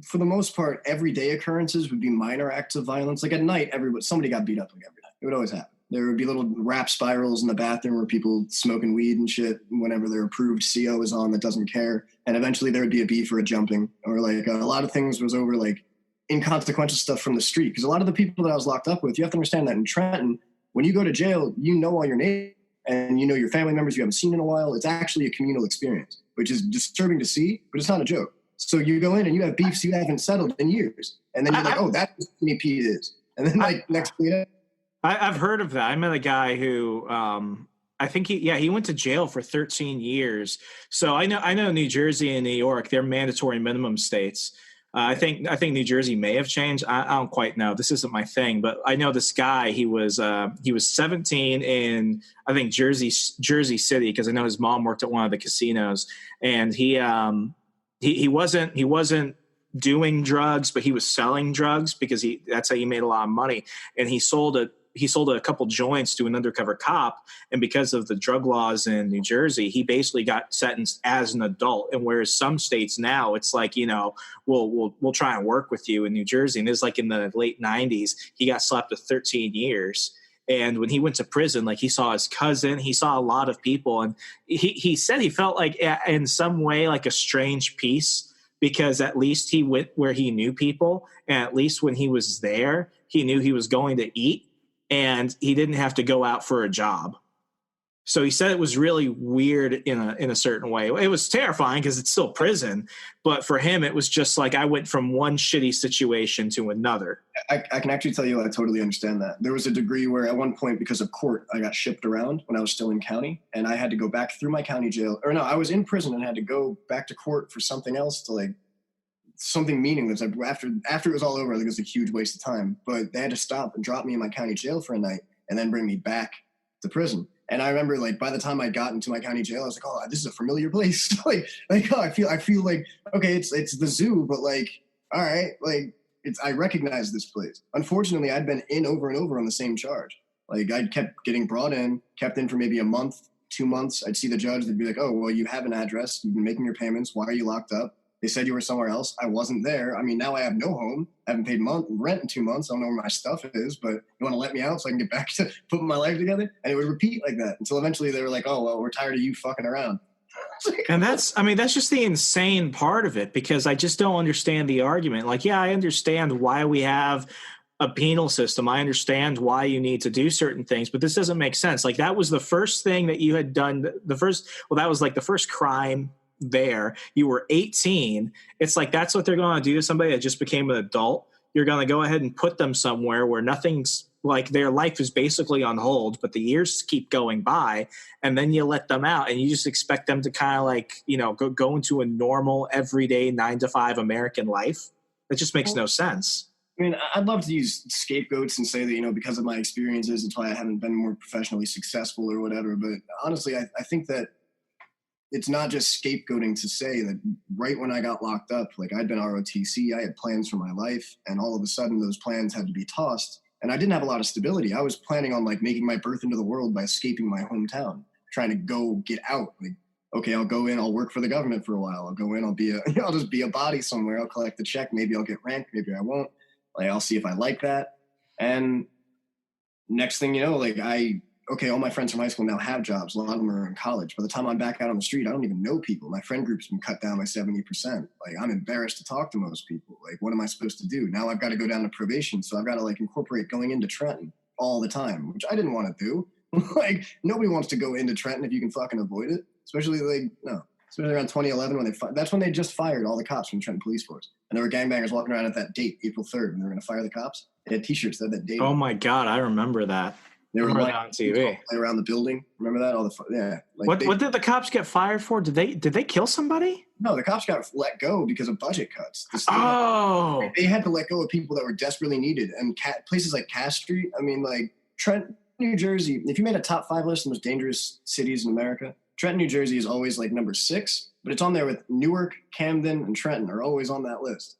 For the most part, everyday occurrences would be minor acts of violence. Like at night, somebody got beat up like every night. It would always happen. There would be little rap spirals in the bathroom where people smoking weed and shit whenever their approved CO is on that doesn't care. And eventually there would be a beef or a jumping, or like a lot of things was over like inconsequential stuff from the street. Because a lot of the people that I was locked up with, you have to understand that in Trenton, when you go to jail, you know all your neighbors and you know your family members you haven't seen in a while. It's actually a communal experience, which is disturbing to see, but it's not a joke. So you go in and you have beefs you haven't settled in years. And then you're like, oh, that's what Skinny Pete is. And then like next thing you know, I've heard of that. I met a guy who I think he went to jail for 13 years. So I know New Jersey and New York, they're mandatory minimum states. I think New Jersey may have changed. I don't quite know. This isn't my thing, but I know this guy. He was 17 in I think Jersey City, because I know his mom worked at one of the casinos, and he wasn't doing drugs, but he was selling drugs because that's how he made a lot of money. And he sold a couple joints to an undercover cop, and because of the drug laws in New Jersey, he basically got sentenced as an adult. And whereas some states now, it's like, we'll try and work with you in New Jersey. And it was like in the late 90s, he got slapped with 13 years. And when he went to prison, like he saw his cousin, he saw a lot of people, and he said he felt like in some way like a strange peace, because at least he went where he knew people, and at least when he was there, he knew he was going to eat, and he didn't have to go out for a job. So he said it was really weird in a certain way. It was terrifying because it's still prison, but for him, it was just like I went from one shitty situation to another. I can actually tell you I totally understand that. There was a degree where at one point, because of court, I got shipped around when I was still in county, and I had to go back through my county jail. Or no, I was in prison and had to go back to court for something else, to like something meaningless. After it was all over, I think it was a huge waste of time. But they had to stop and drop me in my county jail for a night and then bring me back to prison. And I remember, like, by the time I got into my county jail, I was like, oh, this is a familiar place. like, oh, I feel like, okay, it's the zoo, but like, all right, like, I recognize this place. Unfortunately, I'd been in over and over on the same charge. Like, I'd kept getting brought in, kept in for maybe a month, 2 months. I'd see the judge. They'd be like, oh, well, you have an address. You've been making your payments. Why are you locked up? They said you were somewhere else. I wasn't there. I mean, now I have no home. I haven't paid rent in 2 months. I don't know where my stuff is, but you want to let me out so I can get back to putting my life together? And it would repeat like that until eventually they were like, oh, well, we're tired of you fucking around. And that's just the insane part of it, because I just don't understand the argument. Like, yeah, I understand why we have a penal system. I understand why you need to do certain things, but this doesn't make sense. Like, that was the first thing that you had done. That was like the first crime there. You were 18. It's like, that's what they're going to do to somebody that just became an adult. You're going to go ahead and put them somewhere where nothing's, like, their life is basically on hold, but the years keep going by, and then you let them out and you just expect them to kind of like, go into a normal everyday 9-to-5 American life. That just makes no sense. I mean, I'd love to use scapegoats and say that, because of my experiences, it's why I haven't been more professionally successful or whatever. But honestly, I think that it's not just scapegoating to say that right when I got locked up, like, I'd been ROTC, I had plans for my life, and all of a sudden those plans had to be tossed. And I didn't have a lot of stability. I was planning on like making my birth into the world by escaping my hometown, trying to go get out. Like, okay, I'll go in, I'll work for the government for a while. I'll go in, I'll just be a body somewhere. I'll collect the check. Maybe I'll get ranked. Maybe I won't. Like, I'll see if I like that. And next thing you know, like, all my friends from high school now have jobs. A lot of them are in college. By the time I'm back out on the street, I don't even know people. My friend group's been cut down by 70%. Like, I'm embarrassed to talk to most people. Like, what am I supposed to do? Now I've got to go down to probation. So I've got to like incorporate going into Trenton all the time, which I didn't want to do. Like, nobody wants to go into Trenton if you can fucking avoid it. Especially around 2011 that's when they just fired all the cops from the Trenton Police Force. And there were gangbangers walking around at that date, April 3rd, and they were going to fire the cops. They had t-shirts that had that date. Oh my God, I remember that. They were like on TV around the building. Remember that? Like, what did the cops get fired for? Did they kill somebody? No, the cops got let go because of budget cuts. They had to let go of people that were desperately needed. And places like Cass Street. I mean, like Trenton, New Jersey. If you made a top 5 list of most dangerous cities in America, Trenton, New Jersey is always like number 6. But it's on there with Newark, Camden, and Trenton are always on that list.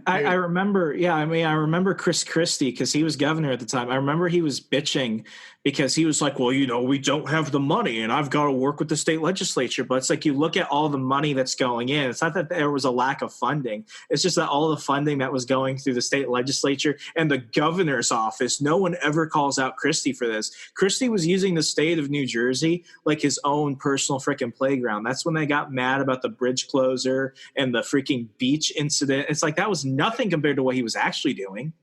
I remember, I remember Chris Christie because he was governor at the time. I remember he was bitching because he was like, well, we don't have the money and I've got to work with the state legislature. But it's like you look at all the money that's going in. It's not that there was a lack of funding. It's just that all the funding that was going through the state legislature and the governor's office, no one ever calls out Christie for this. Christie was using the state of New Jersey like his own personal freaking playground. That's when they got mad about the bridge closer and the freaking beach incident. It's like that was nothing compared to what he was actually doing.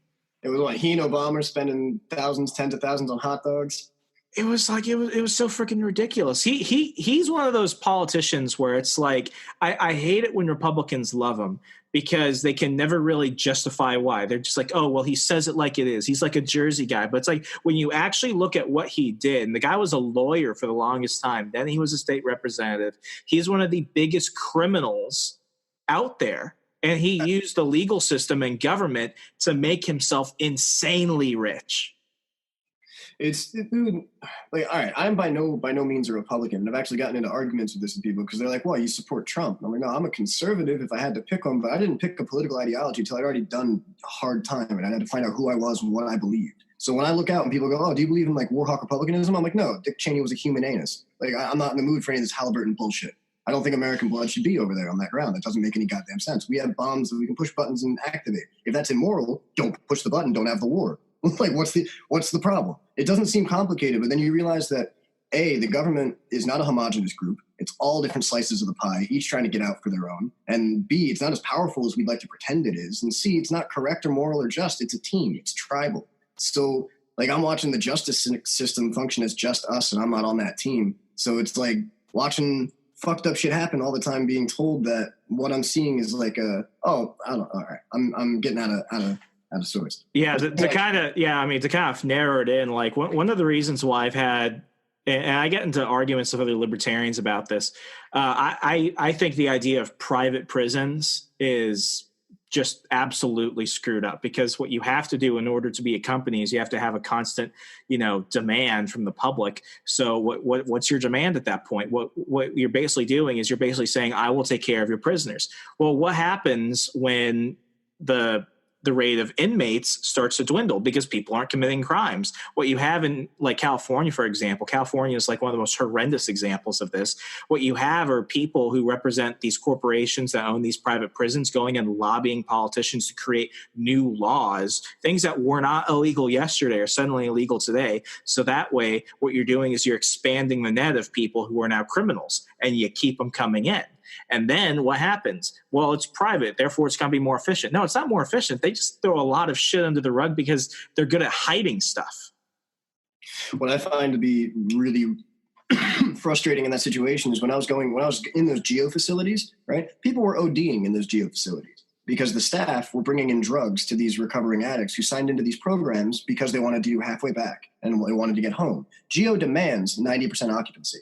It was like he and Obama spending thousands, tens of thousands on hot dogs. It was like it was so freaking ridiculous. He's one of those politicians where it's like I hate it when Republicans love him because they can never really justify why. They're just like, oh well, he says it like it is. He's like a Jersey guy, but it's like when you actually look at what he did, and the guy was a lawyer for the longest time. Then he was a state representative. He's one of the biggest criminals out there. And he used the legal system and government to make himself insanely rich. Dude, like, all right, I'm by no means a Republican. And I've actually gotten into arguments with this with people because they're like, well, you support Trump. And I'm like, no, I'm a conservative if I had to pick one, but I didn't pick a political ideology until I'd already done a hard time and I had to find out who I was and what I believed. So when I look out and people go, oh, do you believe in like Warhawk Republicanism? I'm like, no, Dick Cheney was a human anus. Like, I'm not in the mood for any of this Halliburton bullshit. I don't think American blood should be over there on that ground. That doesn't make any goddamn sense. We have bombs that we can push buttons and activate. If that's immoral, don't push the button, don't have the war. Like, what's the problem? It doesn't seem complicated, but then you realize that, A, the government is not a homogenous group. It's all different slices of the pie, each trying to get out for their own. And B, it's not as powerful as we'd like to pretend it is. And C, it's not correct or moral or just. It's a team. It's tribal. So, like, I'm watching the justice system function as just us, and I'm not on that team. So it's like watching fucked up shit happen all the time, being told that what I'm seeing is like all right, I'm getting out of sorts. Yeah, to kind of narrow it in, like one of the reasons why I've had, and I get into arguments with other libertarians about this, I think the idea of private prisons is just absolutely screwed up, because what you have to do in order to be a company is you have to have a constant, demand from the public. So what's your demand at that point? What you're basically doing is you're basically saying, I will take care of your prisoners. Well, what happens when the rate of inmates starts to dwindle because people aren't committing crimes? What you have in like California, for example, California is like one of the most horrendous examples of this. What you have are people who represent these corporations that own these private prisons going and lobbying politicians to create new laws. Things that were not illegal yesterday are suddenly illegal today. So that way, what you're doing is you're expanding the net of people who are now criminals, and you keep them coming in. And then what happens? Well, it's private, therefore it's going to be more efficient. No, it's not more efficient. They just throw a lot of shit under the rug because they're good at hiding stuff. What I find to be really frustrating in that situation is when I was in those geo facilities, right? People were ODing in those geo facilities because the staff were bringing in drugs to these recovering addicts who signed into these programs because they wanted to do halfway back and they wanted to get home. Geo demands 90% occupancy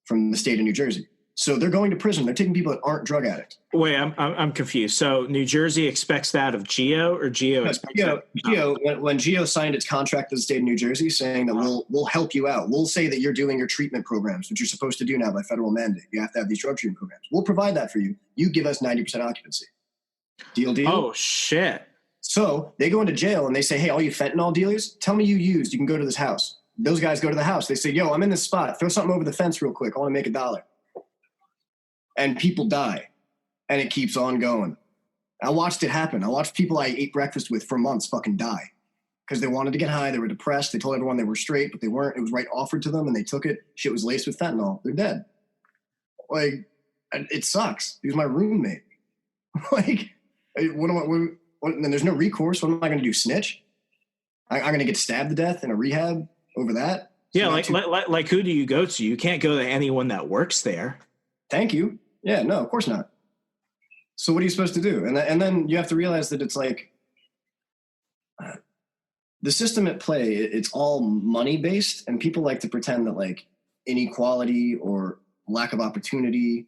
from the state of New Jersey. So they're going to prison. They're taking people that aren't drug addicts. Wait, I'm confused. So New Jersey expects that of Geo, or Geo expects that? Geo, when Geo signed its contract with the state of New Jersey saying that we'll help you out. We'll say that you're doing your treatment programs, which you're supposed to do now by federal mandate. You have to have these drug treatment programs. We'll provide that for you. You give us 90% occupancy. Deal? Oh, shit. So they go into jail and they say, hey, all you fentanyl dealers, tell me you used. You can go to this house. Those guys go to the house. They say, yo, I'm in this spot. Throw something over the fence real quick. I want to make $1. And people die, and it keeps on going. I watched it happen. I watched people I ate breakfast with for months fucking die because they wanted to get high. They were depressed. They told everyone they were straight, but they weren't. It was right offered to them, and they took it. Shit was laced with fentanyl. They're dead. Like, it sucks. He was my roommate. Like, and there's no recourse. What am I going to do, snitch? I'm going to get stabbed to death in a rehab over that? Yeah, like who do you go to? You can't go to anyone that works there. Thank you. Yeah, no, of course not. So what are you supposed to do? And then you have to realize that it's like the system at play, it's all money-based, and people like to pretend that like inequality or lack of opportunity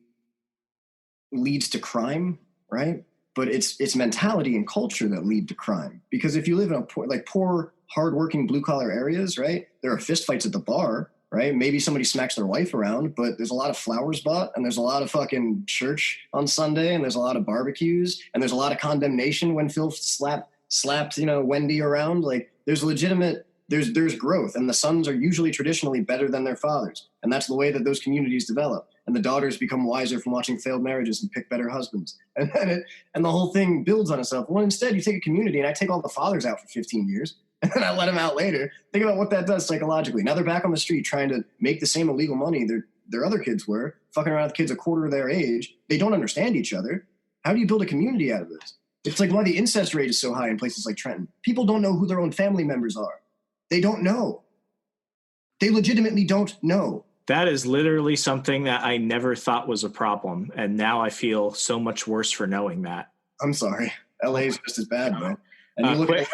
leads to crime, right? But it's mentality and culture that lead to crime. Because if you live in poor, hardworking blue-collar areas, right, there are fistfights at the bar. right? Maybe somebody smacks their wife around, but there's a lot of flowers bought, and there's a lot of fucking church on Sunday, and there's a lot of barbecues, and there's a lot of condemnation when Phil slapped, Wendy around. Like, there's legitimate, there's growth, and the sons are usually traditionally better than their fathers, and that's the way that those communities develop. And the daughters become wiser from watching failed marriages and pick better husbands, and the whole thing builds on itself. Well, instead, you take a community, and I take all the fathers out for 15 years. And then I let them out later. Think about what that does psychologically. Now they're back on the street trying to make the same illegal money their other kids were, fucking around with kids a quarter of their age. They don't understand each other. How do you build a community out of this? It's like why the incest rate is so high in places like Trenton. People don't know who their own family members are. They don't know. They legitimately don't know. That is literally something that I never thought was a problem. And now I feel so much worse for knowing that. I'm sorry. LA is just as bad, man. And you look at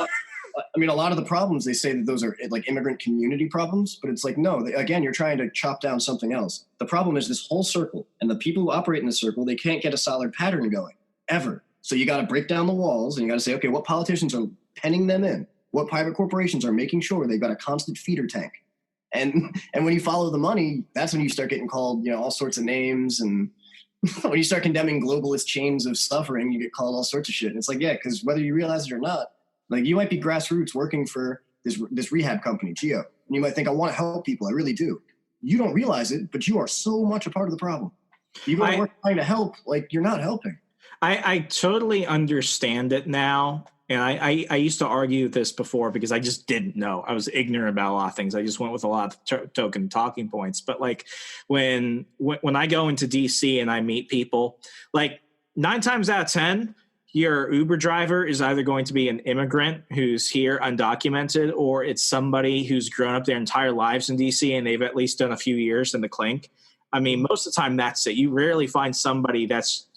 a lot of the problems, they say that those are like immigrant community problems, but it's like, no, again, you're trying to chop down something else. The problem is this whole circle, and the people who operate in the circle, they can't get a solid pattern going, ever. So you got to break down the walls, and you got to say, okay, what politicians are penning them in? What private corporations are making sure they've got a constant feeder tank? And when you follow the money, that's when you start getting called, all sorts of names. And when you start condemning globalist chains of suffering, you get called all sorts of shit. And it's like, yeah, because whether you realize it or not, like, you might be grassroots working for this rehab company, Geo, and you might think, I want to help people. I really do. You don't realize it, but you are so much a part of the problem. You go to work trying to help, like, you're not helping. I totally understand it now. And I used to argue this before because I just didn't know. I was ignorant about a lot of things. I just went with a lot of token talking points. But like when I go into DC and I meet people, like 9 times out of 10, your Uber driver is either going to be an immigrant who's here undocumented, or it's somebody who's grown up their entire lives in DC and they've at least done a few years in the clink. I mean, most of the time that's it. You rarely find somebody that's,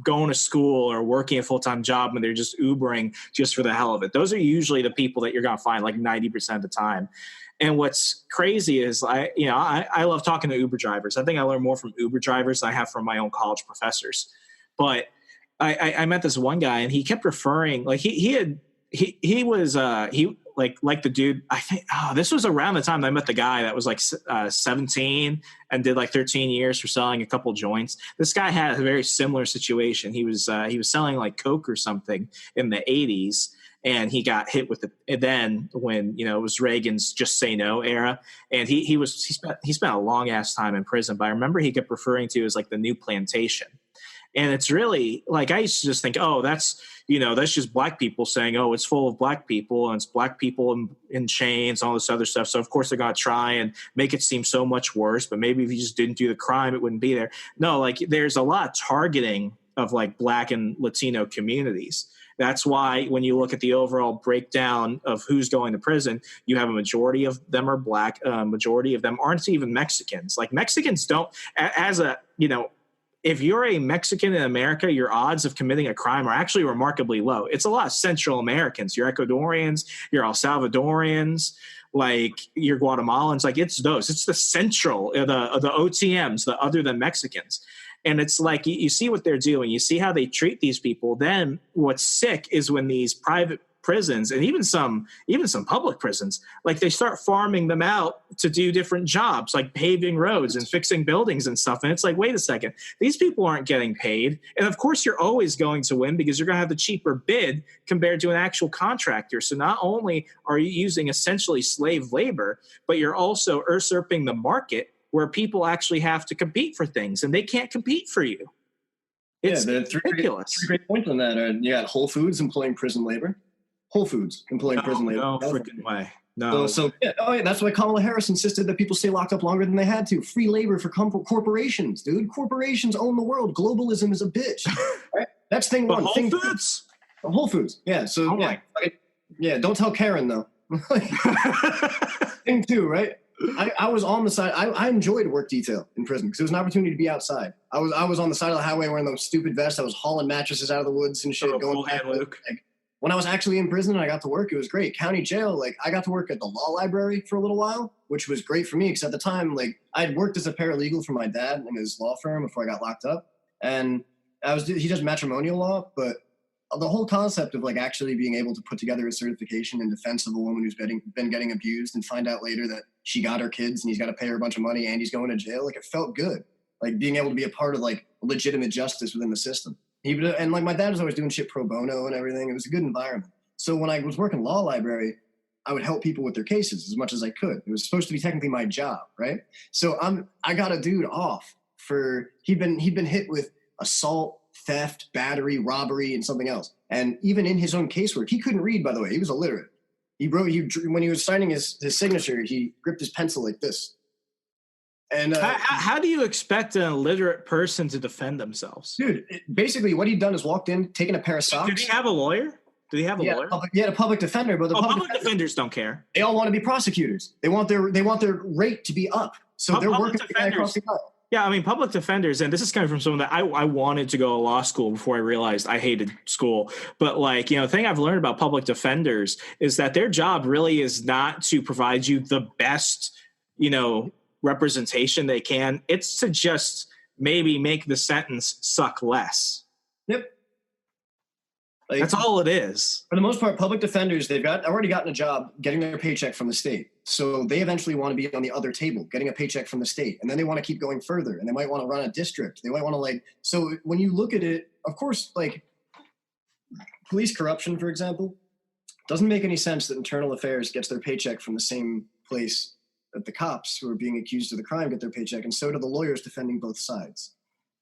going to school or working a full-time job and they're just Ubering just for the hell of it. Those are usually the people that you're going to find like 90% of the time. And what's crazy is I love talking to Uber drivers. I think I learn more from Uber drivers than I have from my own college professors. But I met this one guy and he kept referring, like he was the dude, I think, this was around the time I met the guy that was like 17 and did like 13 years for selling a couple joints. This guy had a very similar situation. He was selling like Coke or something in the 80s. And he got hit with it then when, it was Reagan's Just Say No era. And he spent a long ass time in prison. But I remember he kept referring to it as like the new plantation. And it's really like, I used to just think, that's just black people saying, it's full of black people and it's black people in chains and all this other stuff. So of course they're going to try and make it seem so much worse, but maybe if you just didn't do the crime, it wouldn't be there. No, like there's a lot of targeting of like black and Latino communities. That's why when you look at the overall breakdown of who's going to prison, you have a majority of them are black, majority of them aren't even Mexicans. Like Mexicans don't, if you're a Mexican in America, your odds of committing a crime are actually remarkably low. It's a lot of Central Americans, your Ecuadorians, your El Salvadorians, like your Guatemalans, like it's those. It's the central, the OTMs, the other than Mexicans. And it's like you see what they're doing. You see how they treat these people. Then what's sick is when these private prisons and even some public prisons, like they start farming them out to do different jobs like paving roads and fixing buildings and stuff. And it's like, wait a second, these people aren't getting paid. And of course you're always going to win because you're going to have the cheaper bid compared to an actual contractor. So not only are you using essentially slave labor, but you're also usurping the market where people actually have to compete for things and they can't compete for you. It's ridiculous. Three great points on that. You got Whole Foods employing prison labor. Whole Foods employing prison labor. No freaking way. No. That's why Kamala Harris insisted that people stay locked up longer than they had to. Free labor for corporations, dude. Corporations own the world. Globalism is a bitch. Right? That's thing one. Whole Foods? Whole Foods. Yeah. So don't tell Karen though. Thing two, right? I was on the side. I enjoyed work detail in prison because it was an opportunity to be outside. I was on the side of the highway wearing those stupid vests. I was hauling mattresses out of the woods and shit. When I was actually in prison and I got to work, it was great. County jail, like I got to work at the law library for a little while, which was great for me because at the time, like I'd worked as a paralegal for my dad in his law firm before I got locked up, and he does matrimonial law, but the whole concept of like actually being able to put together a certification in defense of a woman who's been getting abused and find out later that she got her kids and he's got to pay her a bunch of money and he's going to jail. Like, it felt good. Like, being able to be a part of, like, legitimate justice within the system. And, like, my dad was always doing shit pro bono and everything. It was a good environment. So when I was working law library, I would help people with their cases as much as I could. It was supposed to be technically my job, right? So I got a dude off for, he'd been hit with assault, theft, battery, robbery, and something else. And even in his own casework, he couldn't read, by the way. He was illiterate. When he was signing his signature, he gripped his pencil like this. And how do you expect an illiterate person to defend themselves? Dude, basically what he'd done is walked in, taken a pair of socks. Did he have a lawyer? Did he have a lawyer? He had a public defender, but the public defenders don't care. They all want to be prosecutors. They want their rate to be up. So they're working with the guy across the aisle. Yeah, I mean, public defenders, and this is coming from someone that I wanted to go to law school before I realized I hated school. But, like, the thing I've learned about public defenders is that their job really is not to provide you the best, representation they can. It's to just maybe make the sentence suck less. Yep. Like, that's all it is. For the most part, public defenders, they've already gotten a job getting their paycheck from the state. So they eventually want to be on the other table, getting a paycheck from the state. And then they want to keep going further. And they might want to run a district. They might want to so when you look at it, of course, like police corruption, for example, doesn't make any sense that internal affairs gets their paycheck from the same place that the cops who are being accused of the crime get their paycheck. And so do the lawyers defending both sides.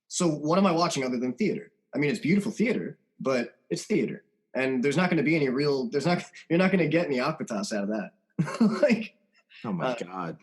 So what am I watching other than theater? I mean, it's beautiful theater, but it's theater. And there's not going to be any you're not going to get any akbatas out of that. Oh my God.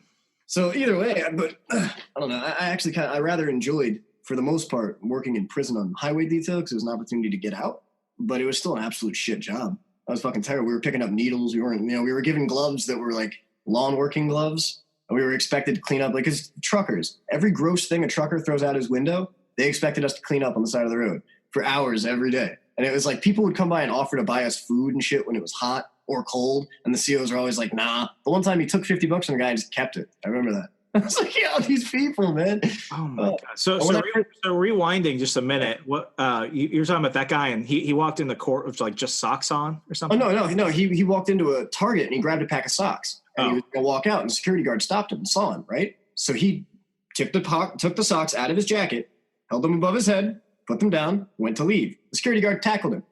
So either way, but I don't know. I actually I rather enjoyed, for the most part, working in prison on highway detail because it was an opportunity to get out, but it was still an absolute shit job. I was fucking terrible. We were picking up needles. We were given gloves that were like lawn working gloves. And we were expected to clean up, because truckers, every gross thing a trucker throws out his window, they expected us to clean up on the side of the road for hours every day. And it was like people would come by and offer to buy us food and shit when it was hot or cold. And the COs are always like, nah. The one time he took $50 from the guy and just kept it. I remember that. I was like, yeah, these people, man. Oh my God. So rewinding just a minute, what you're talking about that guy, and he walked in the court with like just socks on or something? Oh, no. He walked into a Target and he grabbed a pack of socks and he was going to walk out, and the security guard stopped him and saw him, right? So he took the socks out of his jacket, held them above his head, put them down, went to leave. The security guard tackled him.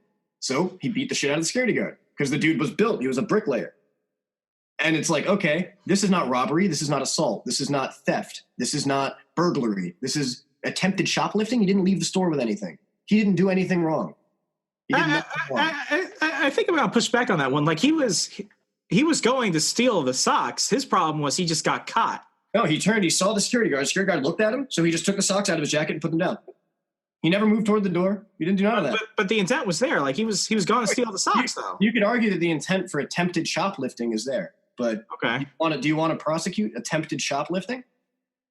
So he beat the shit out of the security guard because the dude was built. He was a bricklayer. And it's like, okay, this is not robbery. This is not assault. This is not theft. This is not burglary. This is attempted shoplifting. He didn't leave the store with anything. He didn't do anything wrong. I think I'm going to push back on that one. Like, he was going to steal the socks. His problem was he just got caught. No, he turned. He saw the security guard. The security guard looked at him. So he just took the socks out of his jacket and put them down. He never moved toward the door. He didn't do none of that. But the intent was there. Like, he was going to steal the socks, though. You could argue that the intent for attempted shoplifting is there. But okay. Do you want to prosecute attempted shoplifting?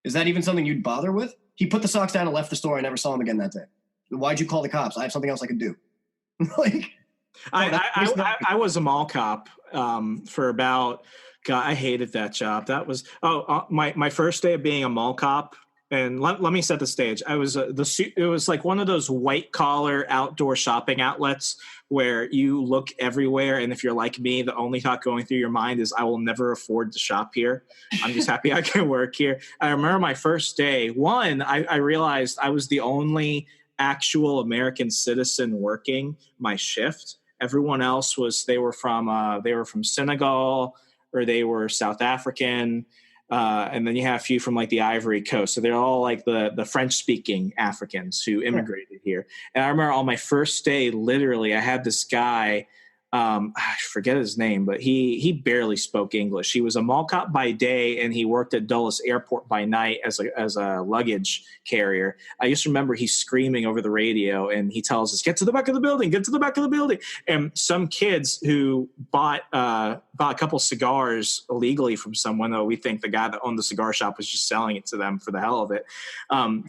Is that even something you'd bother with? He put the socks down and left the store. I never saw him again that day. Why'd you call the cops? I have something else I could do. I was a mall cop for about. God, I hated that job. That was my first day of being a mall cop. And let me set the stage. I was it was like one of those white collar outdoor shopping outlets where you look everywhere, and if you're like me, the only thought going through your mind is, I will never afford to shop here. I'm just happy I can work here. I remember my first day. I realized I was the only actual American citizen working my shift. Everyone else they were from Senegal, or they were South African. And then you have a few from like the Ivory Coast. So they're all like the French-speaking Africans who immigrated here. And I remember on my first day, literally, I had this guy, I forget his name, but he barely spoke English. He was a mall cop by day, and he worked at Dulles Airport by night as a luggage carrier. I just remember he's screaming over the radio, and he tells us, "Get to the back of the building, get to the back of the building." And some kids who bought a couple cigars illegally from someone, though we think the guy that owned the cigar shop was just selling it to them for the hell of it.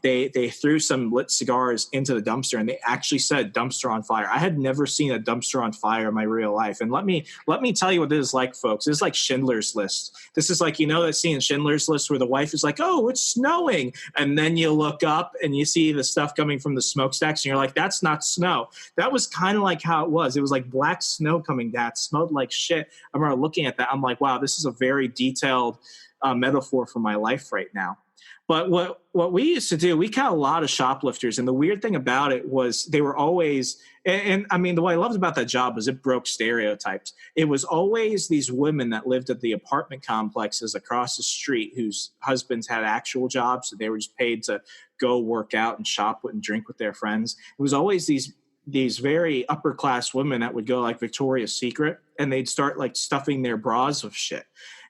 They threw some lit cigars into the dumpster, and they actually said "dumpster on fire." I had never seen a dumpster on fire in my real life. And let me tell you what this is like, folks. This is like Schindler's List. This is like, that scene in Schindler's List where the wife is like, "Oh, it's snowing." And then you look up and you see the stuff coming from the smokestacks, and you're like, "That's not snow." That was kind of like how it was. It was like black snow coming down. It smelled like shit. I remember started looking at that, I'm like, wow, this is a very detailed metaphor for my life right now. But what we used to do, we caught a lot of shoplifters. And the weird thing about it was they were always, and I mean, what I loved about that job was it broke stereotypes. It was always these women that lived at the apartment complexes across the street whose husbands had actual jobs. So they were just paid to go work out and shop and drink with their friends. It was always these very upper class women that would go like Victoria's Secret, and they'd start like stuffing their bras with shit.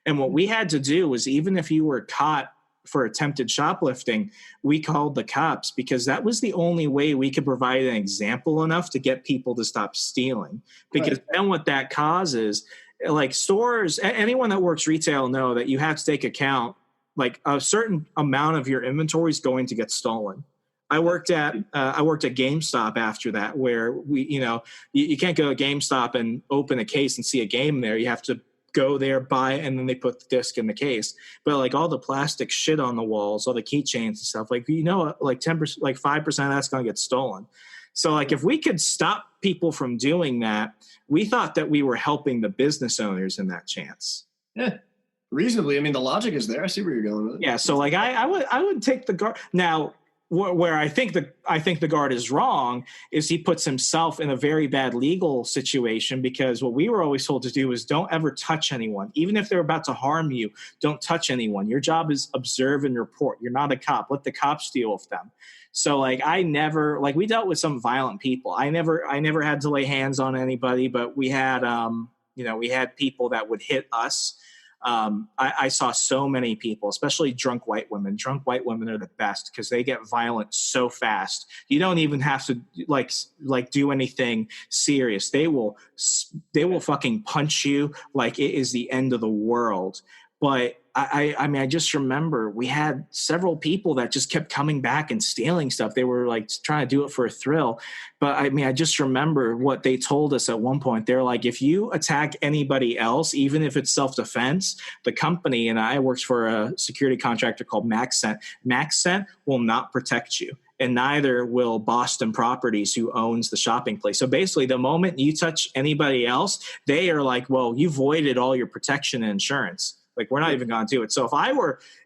And what we had to do was, even if you were caught for attempted shoplifting, we called the cops, because that was the only way we could provide an example enough to get people to stop stealing. Because then what that causes, like stores, anyone that works retail know that you have to take account, like a certain amount of your inventory is going to get stolen. I worked at GameStop after that, where we, you can't go to GameStop and open a case and see a game there. You have to go there, buy it, and then they put the disc in the case. But like all the plastic shit on the walls, all the keychains and stuff, like, like 10%, like 5% of that's going to get stolen. So like if we could stop people from doing that, we thought that we were helping the business owners in that chance. Yeah, reasonably. I mean, the logic is there. I see where you're going with it. Yeah. So like I would take the guard. Now, where I think the guard is wrong is he puts himself in a very bad legal situation, because what we were always told to do is don't ever touch anyone. Even if they're about to harm you, don't touch anyone. Your job is observe and report. You're not a cop. Let the cops deal with them. So like we dealt with some violent people. I never had to lay hands on anybody, but we had we had people that would hit us. I saw so many people, especially drunk white women. Drunk white women are the best because they get violent so fast. You don't even have to like do anything serious. They will fucking punch you like it is the end of the world. But I mean, I just remember we had several people that just kept coming back and stealing stuff. They were like trying to do it for a thrill. But I mean, I just remember what they told us at one point. They're like, if you attack anybody else, even if it's self-defense, the company, and I worked for a security contractor called MaxCent will not protect you. And neither will Boston Properties, who owns the shopping place. So basically, the moment you touch anybody else, they are like, well, you voided all your protection and insurance. Like, we're not even going to do it. So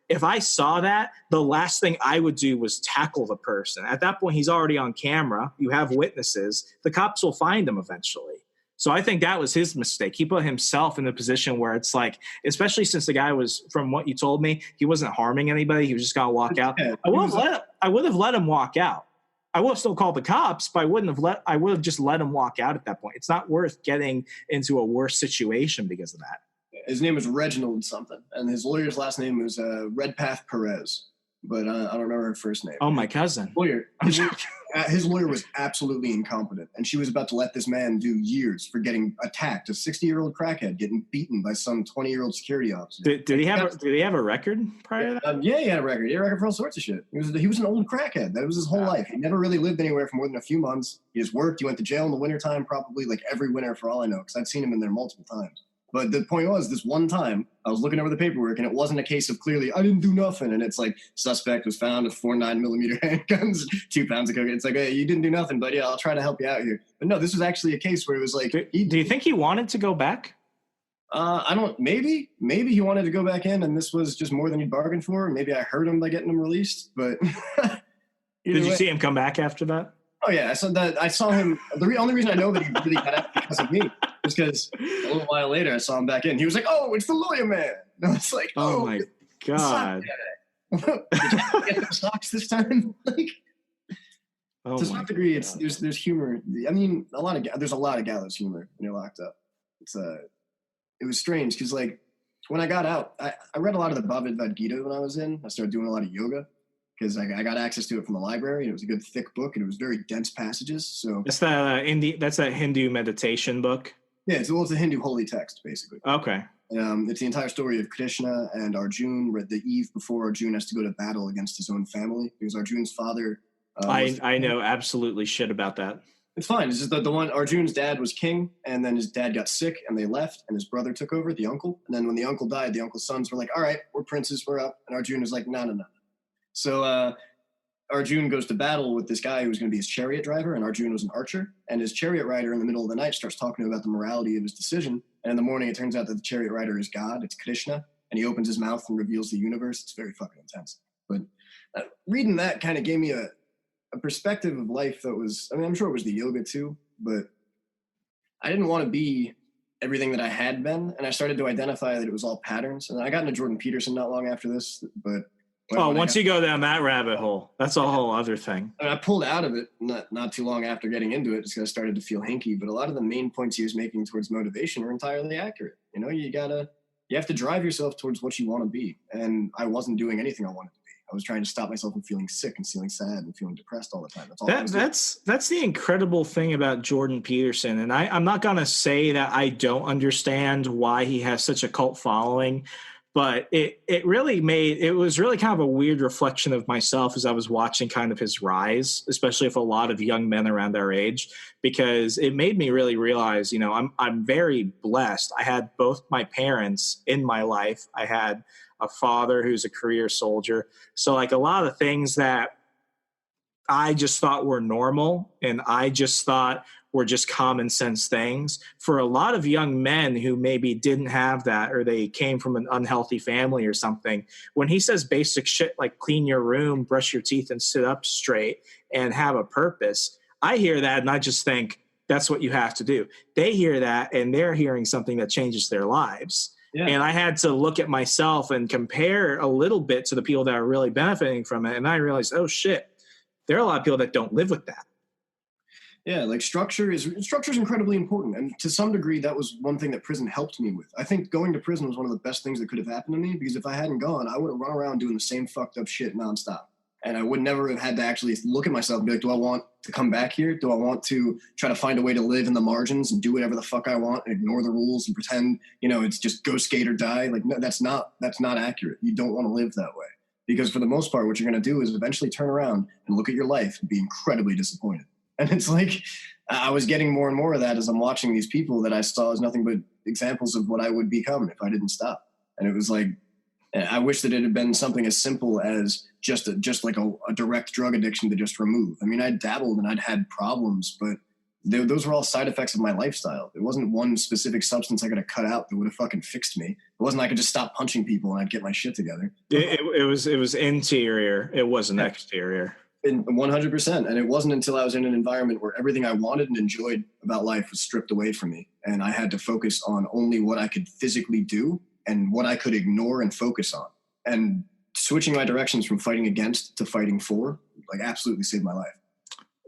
if I saw that, the last thing I would do was tackle the person. At that point, he's already on camera. You have witnesses. The cops will find him eventually. So I think that was his mistake. He put himself in a position where it's like, especially since the guy was, from what you told me, he wasn't harming anybody. He was just going to walk out. I would have let him walk out. I would have still called the cops, but I would have just let him walk out at that point. It's not worth getting into a worse situation because of that. His name was Reginald something, and his lawyer's last name was Redpath Perez, but I don't remember her first name. Oh, my cousin. His lawyer was absolutely incompetent, and she was about to let this man do years for getting attacked, a 60-year-old crackhead getting beaten by some 20-year-old security officer. Did he have a record prior to that? Yeah, he had a record. He had a record for all sorts of shit. He was an old crackhead. That was his whole life. He never really lived anywhere for more than a few months. He just worked. He went to jail in the wintertime, probably like every winter for all I know, because I'd seen him in there multiple times. But the point was, this one time, I was looking over the paperwork, and it wasn't a case of clearly, I didn't do nothing. And it's like, suspect was found with 4 9mm handguns, 2 pounds of cocaine. It's like, hey, you didn't do nothing, but yeah, I'll try to help you out here. But no, this was actually a case where it was like... Do you think he wanted to go back? Maybe he wanted to go back in, and this was just more than he bargained for. Maybe I hurt him by getting him released, but... Did you see him come back after that? Oh, yeah. I saw him. The only reason I know that he really got out because of me was because a little while later I saw him back in. He was like, oh, it's the lawyer man. And I was like, oh my God. Did you get the socks this time? Like, to some degree, there's humor. I mean, there's a lot of gallows humor when you're locked up. It was strange because, like, when I got out, I read a lot of the Bhagavad Gita when I was in. I started doing a lot of yoga, because I got access to it from the library, and it was a good thick book, and it was very dense passages. So that's that Hindu meditation book. Yeah, it's a Hindu holy text, basically. Okay. It's the entire story of Krishna and Arjun, the eve before Arjun has to go to battle against his own family, because Arjun's father. I know absolutely shit about that. It's fine. It's just the one, Arjun's dad was king, and then his dad got sick, and they left, and his brother took over, the uncle. And then when the uncle died, the uncle's sons were like, all right, we're princes, we're up. And Arjun was like, no. So Arjun goes to battle with this guy who was going to be his chariot driver, and Arjun was an archer. And his chariot rider in the middle of the night starts talking to him about the morality of his decision. And in the morning, it turns out that the chariot rider is God. It's Krishna. And he opens his mouth and reveals the universe. It's very fucking intense. But reading that kind of gave me a perspective of life that was, I mean, I'm sure it was the yoga too, but I didn't want to be everything that I had been. And I started to identify that it was all patterns. And I got into Jordan Peterson not long after this, but once you go down that rabbit hole, that's a whole other thing. And I pulled out of it not too long after getting into it, just because I started to feel hinky. But a lot of the main points he was making towards motivation are entirely accurate. You know, you have to drive yourself towards what you want to be. And I wasn't doing anything I wanted to be. I was trying to stop myself from feeling sick and feeling sad and feeling depressed all the time. That's all. That's the incredible thing about Jordan Peterson. And I'm not going to say that I don't understand why he has such a cult following, but it was really kind of a weird reflection of myself as I was watching kind of his rise, especially with a lot of young men around our age, because it made me really realize, you know, I'm very blessed. I had both my parents in my life. I had a father who's a career soldier. So like a lot of things that I just thought were normal and I just thought were just common sense things, for a lot of young men who maybe didn't have that, or they came from an unhealthy family or something, when he says basic shit like clean your room, brush your teeth, and sit up straight and have a purpose, I hear that and I just think that's what you have to do. They hear that and they're hearing something that changes their lives. Yeah. And I had to look at myself and compare a little bit to the people that are really benefiting from it. And I realized, oh shit, there are a lot of people that don't live with that. Yeah, like structure is incredibly important. And to some degree, that was one thing that prison helped me with. I think going to prison was one of the best things that could have happened to me, because if I hadn't gone, I would have run around doing the same fucked up shit nonstop. And I would never have had to actually look at myself and be like, do I want to come back here? Do I want to try to find a way to live in the margins and do whatever the fuck I want and ignore the rules and pretend, you know, it's just go skate or die? Like, no, that's not accurate. You don't want to live that way, because for the most part, what you're going to do is eventually turn around and look at your life and be incredibly disappointed. And it's like, I was getting more and more of that as I'm watching these people that I saw as nothing but examples of what I would become if I didn't stop. And it was like, I wish that it had been something as simple as just like a direct drug addiction to just remove. I mean, I'd dabbled and I'd had problems, but those were all side effects of my lifestyle. It wasn't one specific substance I could have cut out that would have fucking fixed me. It wasn't I could just stop punching people and I'd get my shit together. It was interior. It wasn't exterior. 100%. And it wasn't until I was in an environment where everything I wanted and enjoyed about life was stripped away from me, and I had to focus on only what I could physically do and what I could ignore and focus on. And switching my directions from fighting against to fighting for, like, absolutely saved my life.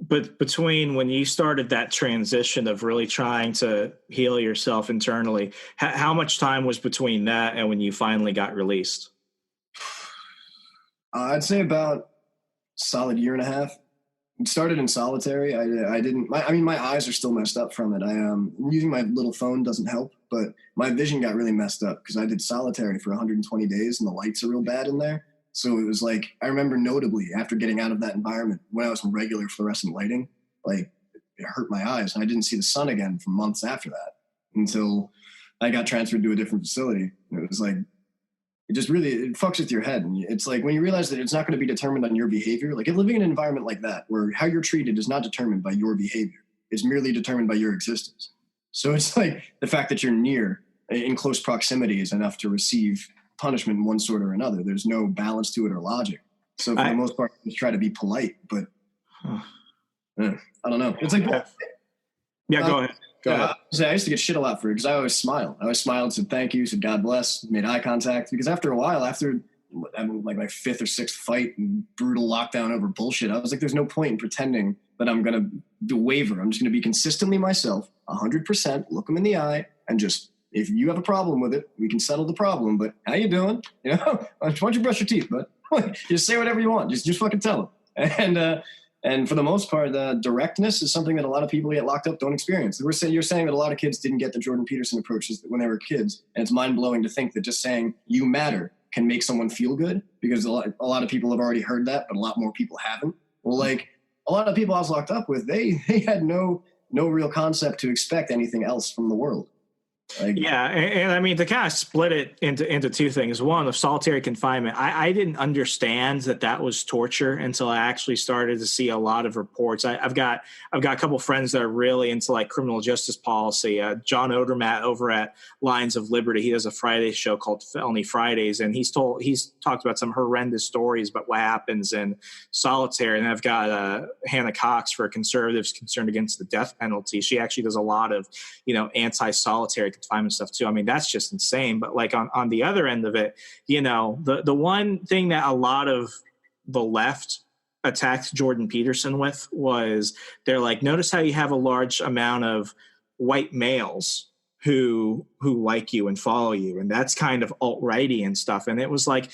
But between when you started that transition of really trying to heal yourself internally, how much time was between that and when you finally got released? I'd say about solid year and a half. It started in solitary. My eyes are still messed up from it. Using my little phone doesn't help, but my vision got really messed up because I did solitary for 120 days and the lights are real bad in there. So it was like, I remember notably after getting out of that environment, when I was in regular fluorescent lighting, like, it hurt my eyes and I didn't see the sun again for months after that until I got transferred to a different facility. And it was like, it fucks with your head. And it's like when you realize that it's not going to be determined on your behavior, like if living in an environment like that, where how you're treated is not determined by your behavior, it's merely determined by your existence. So it's like the fact that you're near, in close proximity, is enough to receive punishment in one sort or another. There's no balance to it or logic. So for the most part, just try to be polite, but I don't know. It's like, yeah, go ahead. Go ahead. I used to get shit a lot for it because I always smiled. I always smiled, said thank you, said God bless, made eye contact. Because after a while, after like my fifth or sixth fight and brutal lockdown over bullshit, I was like, there's no point in pretending that I'm going to waver. I'm just going to be consistently myself, 100%, look them in the eye, and just, if you have a problem with it, we can settle the problem. But how you doing? You know, why don't you brush your teeth? But just say whatever you want. Just fucking tell them. And for the most part, directness is something that a lot of people get locked up don't experience. You're saying that a lot of kids didn't get the Jordan Peterson approaches when they were kids, and it's mind-blowing to think that just saying you matter can make someone feel good, because a lot of people have already heard that, but a lot more people haven't. Well, like, a lot of people I was locked up with, they had no real concept to expect anything else from the world. Yeah, and I mean, to kind of split it into two things. One, of solitary confinement. I didn't understand that was torture until I actually started to see a lot of reports. I've got a couple friends that are really into like criminal justice policy. John Odermatt over at Lions of Liberty, he does a Friday show called Felony Fridays, and he's talked about some horrendous stories about what happens in solitary. And I've got Hannah Cox for Conservatives Concerned Against the Death Penalty. She actually does a lot of anti-solitary confinement stuff too. I mean, that's just insane. But like on the other end of it, the one thing that a lot of the left attacked Jordan Peterson with was they're like, notice how you have a large amount of white males who like you and follow you, and that's kind of alt-righty and stuff. And it was like,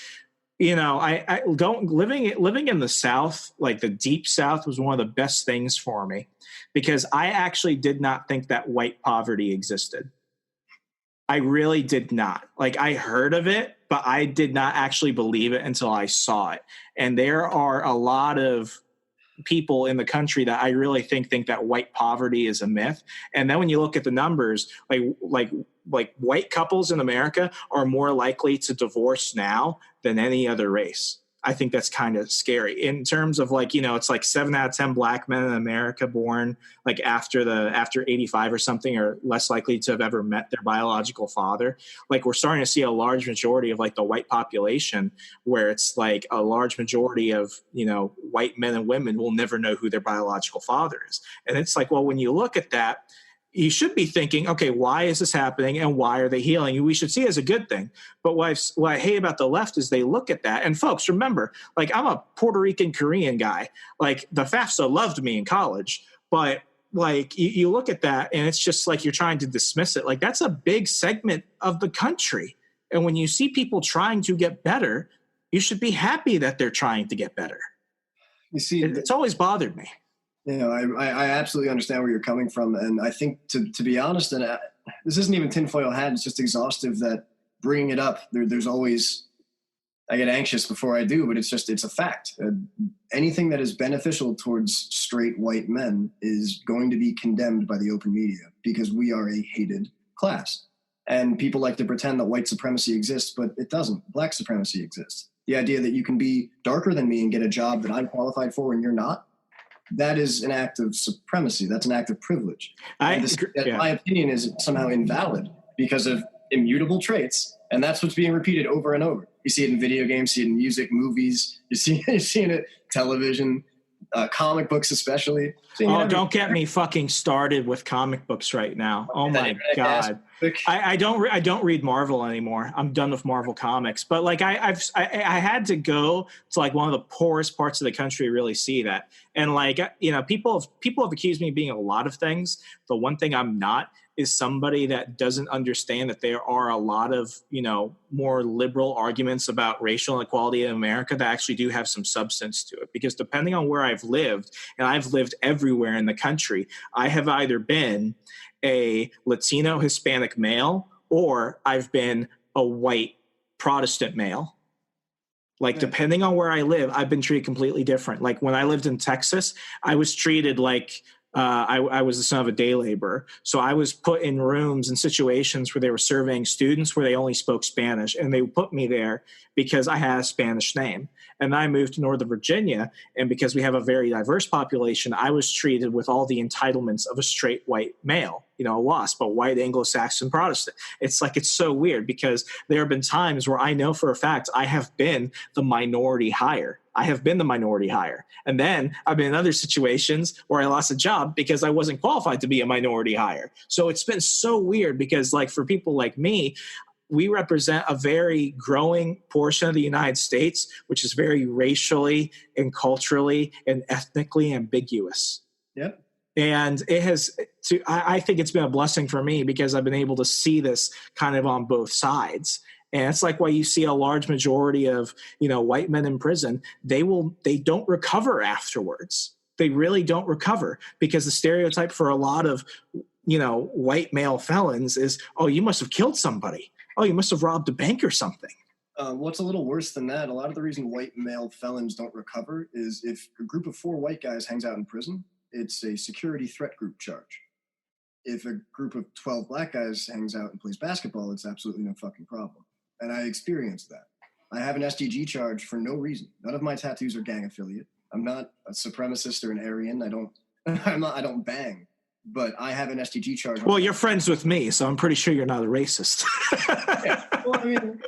I don't living in the South, like the deep South, was one of the best things for me, because I actually did not think that white poverty existed. I really did not. Like, I heard of it, but I did not actually believe it until I saw it. And there are a lot of people in the country that I really think that white poverty is a myth. And then when you look at the numbers, like white couples in America are more likely to divorce now than any other race. I think that's kind of scary in terms of it's like 7 out of 10 black men in America born like after 85 or something are less likely to have ever met their biological father. Like, we're starting to see a large majority of like the white population where it's like a large majority of, white men and women will never know who their biological father is. And it's like, well, when you look at that, you should be thinking, okay, why is this happening and why are they healing? We should see it as a good thing. But what I hate about the left is they look at that. And folks, remember, like, I'm a Puerto Rican Korean guy. Like, the FAFSA loved me in college, but like you look at that and it's just like you're trying to dismiss it. Like, that's a big segment of the country. And when you see people trying to get better, you should be happy that they're trying to get better. You see, it's always bothered me. I absolutely understand where you're coming from. And I think, to be honest, and this isn't even tinfoil hat, it's just exhaustive that bringing it up, there's always, I get anxious before I do, but it's a fact. Anything that is beneficial towards straight white men is going to be condemned by the open media because we are a hated class. And people like to pretend that white supremacy exists, but it doesn't. Black supremacy exists. The idea that you can be darker than me and get a job that I'm qualified for and you're not, that is an act of supremacy. That's an act of privilege. My opinion is somehow invalid because of immutable traits, and that's what's being repeated over and over. You see it in video games, see it in music, movies. You see it in television, comic books especially. Don't get me fucking started with comic books right now. Oh my God. I don't read Marvel anymore. I'm done with Marvel comics. But like I had to go to like one of the poorest parts of the country to really see that. And like people have accused me of being a lot of things. The one thing I'm not is somebody that doesn't understand that there are a lot of more liberal arguments about racial inequality in America that actually do have some substance to it. Because depending on where I've lived, and I've lived everywhere in the country, I have either been a Latino Hispanic male or I've been a white Protestant male. Like, depending on where I live, I've been treated completely different. Like, when I lived in Texas, I was treated like I was the son of a day laborer. So I was put in rooms and situations where they were surveying students where they only spoke Spanish. And they put me there because I had a Spanish name. And I moved to Northern Virginia. And because we have a very diverse population, I was treated with all the entitlements of a straight white male, a WASP, a white Anglo-Saxon Protestant. It's like, it's so weird because there have been times where I know for a fact I have been the minority hire. I have been the minority hire. And then I've been in other situations where I lost a job because I wasn't qualified to be a minority hire. So it's been so weird because, like, for people like me, we represent a very growing portion of the United States, which is very racially and culturally and ethnically ambiguous. Yep. And I think it's been a blessing for me because I've been able to see this kind of on both sides. And it's like why you see a large majority of, white men in prison, they don't recover afterwards. They really don't recover because the stereotype for a lot of, white male felons is, oh, you must have killed somebody. Oh, you must have robbed a bank or something. What's a little worse than that, a lot of the reason white male felons don't recover is if a group of 4 white guys hangs out in prison, it's a security threat group charge. if a group of 12 black guys hangs out and plays basketball, it's absolutely no fucking problem. And I experienced that. I have an SDG charge for no reason. None of my tattoos are gang affiliate. I'm not a supremacist or an Aryan. I don't bang, but I have an SDG charge. Well, you're friends with me, so I'm pretty sure you're not a racist. Yeah. Well, I mean,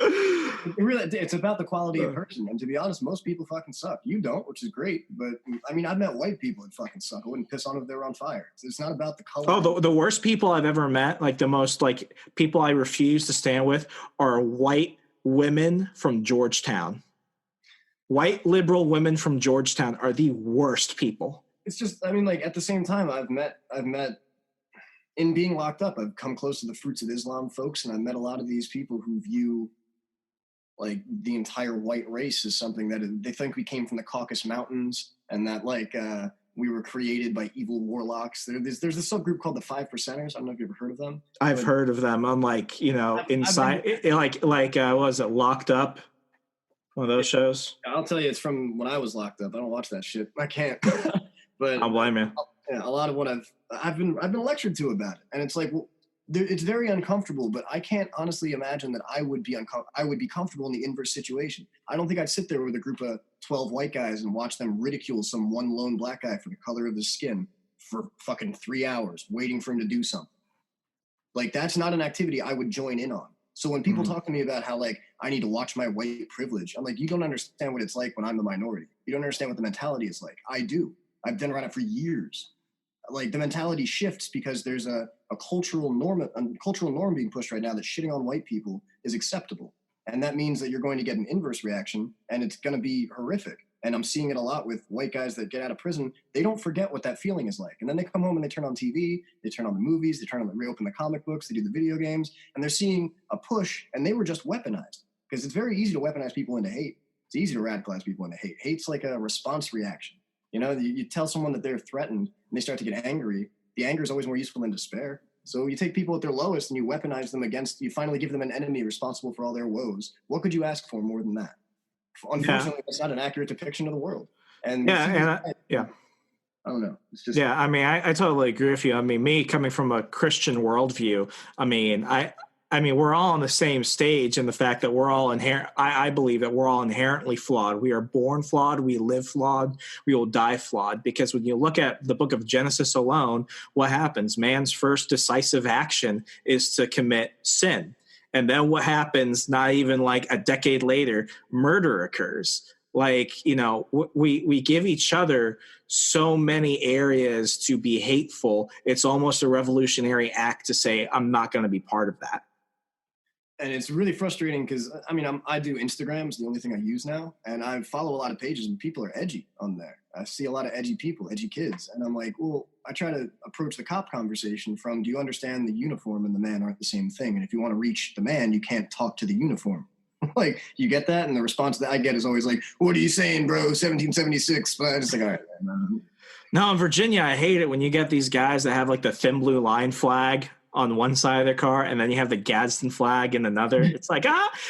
it's about the quality of person. And to be honest, most people fucking suck. You don't, which is great. But I mean, I've met white people that fucking suck. I wouldn't piss on them if they were on fire. It's not about the color. Oh, the worst people I've ever met, like the most like people I refuse to stand with, are white women from Georgetown. White liberal women from Georgetown are the worst people. It's just, I mean, like at the same time, I've met in being locked up, I've come close to the Fruits of Islam folks, and I've met a lot of these people who view like the entire white race as something that they think we came from the Caucasus Mountains, and that like we were created by evil warlocks. There's a subgroup called the 5 Percenters. I don't know if you've ever heard of them. I've heard of them. I'm like, inside, what was it, Locked Up? One of those shows? I'll tell you, it's from when I was locked up. I don't watch that shit. I can't. But I'll blame you. Yeah, a lot of what I've been lectured to about it, and it's like, well, it's very uncomfortable. But I can't honestly imagine that I would be comfortable in the inverse situation. I don't think I'd sit there with a group of 12 white guys and watch them ridicule some one lone black guy for the color of his skin for fucking 3 hours, waiting for him to do something. Like, that's not an activity I would join in on. So when people talk to me about how, like, I need to watch my white privilege, I'm like, you don't understand what it's like when I'm the minority. You don't understand what the mentality is like. I do. I've been around it for years. Like, the mentality shifts because there's a cultural norm being pushed right now that shitting on white people is acceptable. And that means that you're going to get an inverse reaction, and it's going to be horrific. And I'm seeing it a lot with white guys that get out of prison. They don't forget what that feeling is like. And then they come home and they turn on TV, they turn on the movies, they reopen the comic books, they do the video games, and they're seeing a push, and they were just weaponized. Because it's very easy to weaponize people into hate. It's easy to radicalize people into hate. Hate's like a response reaction. You tell someone that they're threatened and they start to get angry. The anger is always more useful than despair. So you take people at their lowest and you weaponize them you finally give them an enemy responsible for all their woes. What could you ask for more than that? Unfortunately, It's not an accurate depiction of the world. And I don't know. It's just, I mean, I totally agree with you. I mean, me coming from a Christian worldview, I mean, we're all on the same stage in the fact that we're all I believe that we're all inherently flawed. We are born flawed. We live flawed. We will die flawed. Because when you look at the book of Genesis alone, what happens? Man's first decisive action is to commit sin. And then what happens, not even like a decade later, murder occurs. Like, we give each other so many areas to be hateful. It's almost a revolutionary act to say, I'm not going to be part of that. And it's really frustrating because, I mean, I do Instagram. It's the only thing I use now. And I follow a lot of pages and people are edgy on there. I see a lot of edgy people, edgy kids. And I'm like, well, I try to approach the cop conversation from, do you understand the uniform and the man aren't the same thing? And if you want to reach the man, you can't talk to the uniform. Like, you get that? And the response that I get is always like, what are you saying, bro? 1776. But I'm just like, all right, man. No, in Virginia, I hate it when you get these guys that have like the thin blue line flag on one side of their car, and then you have the Gadsden flag in another. It's like,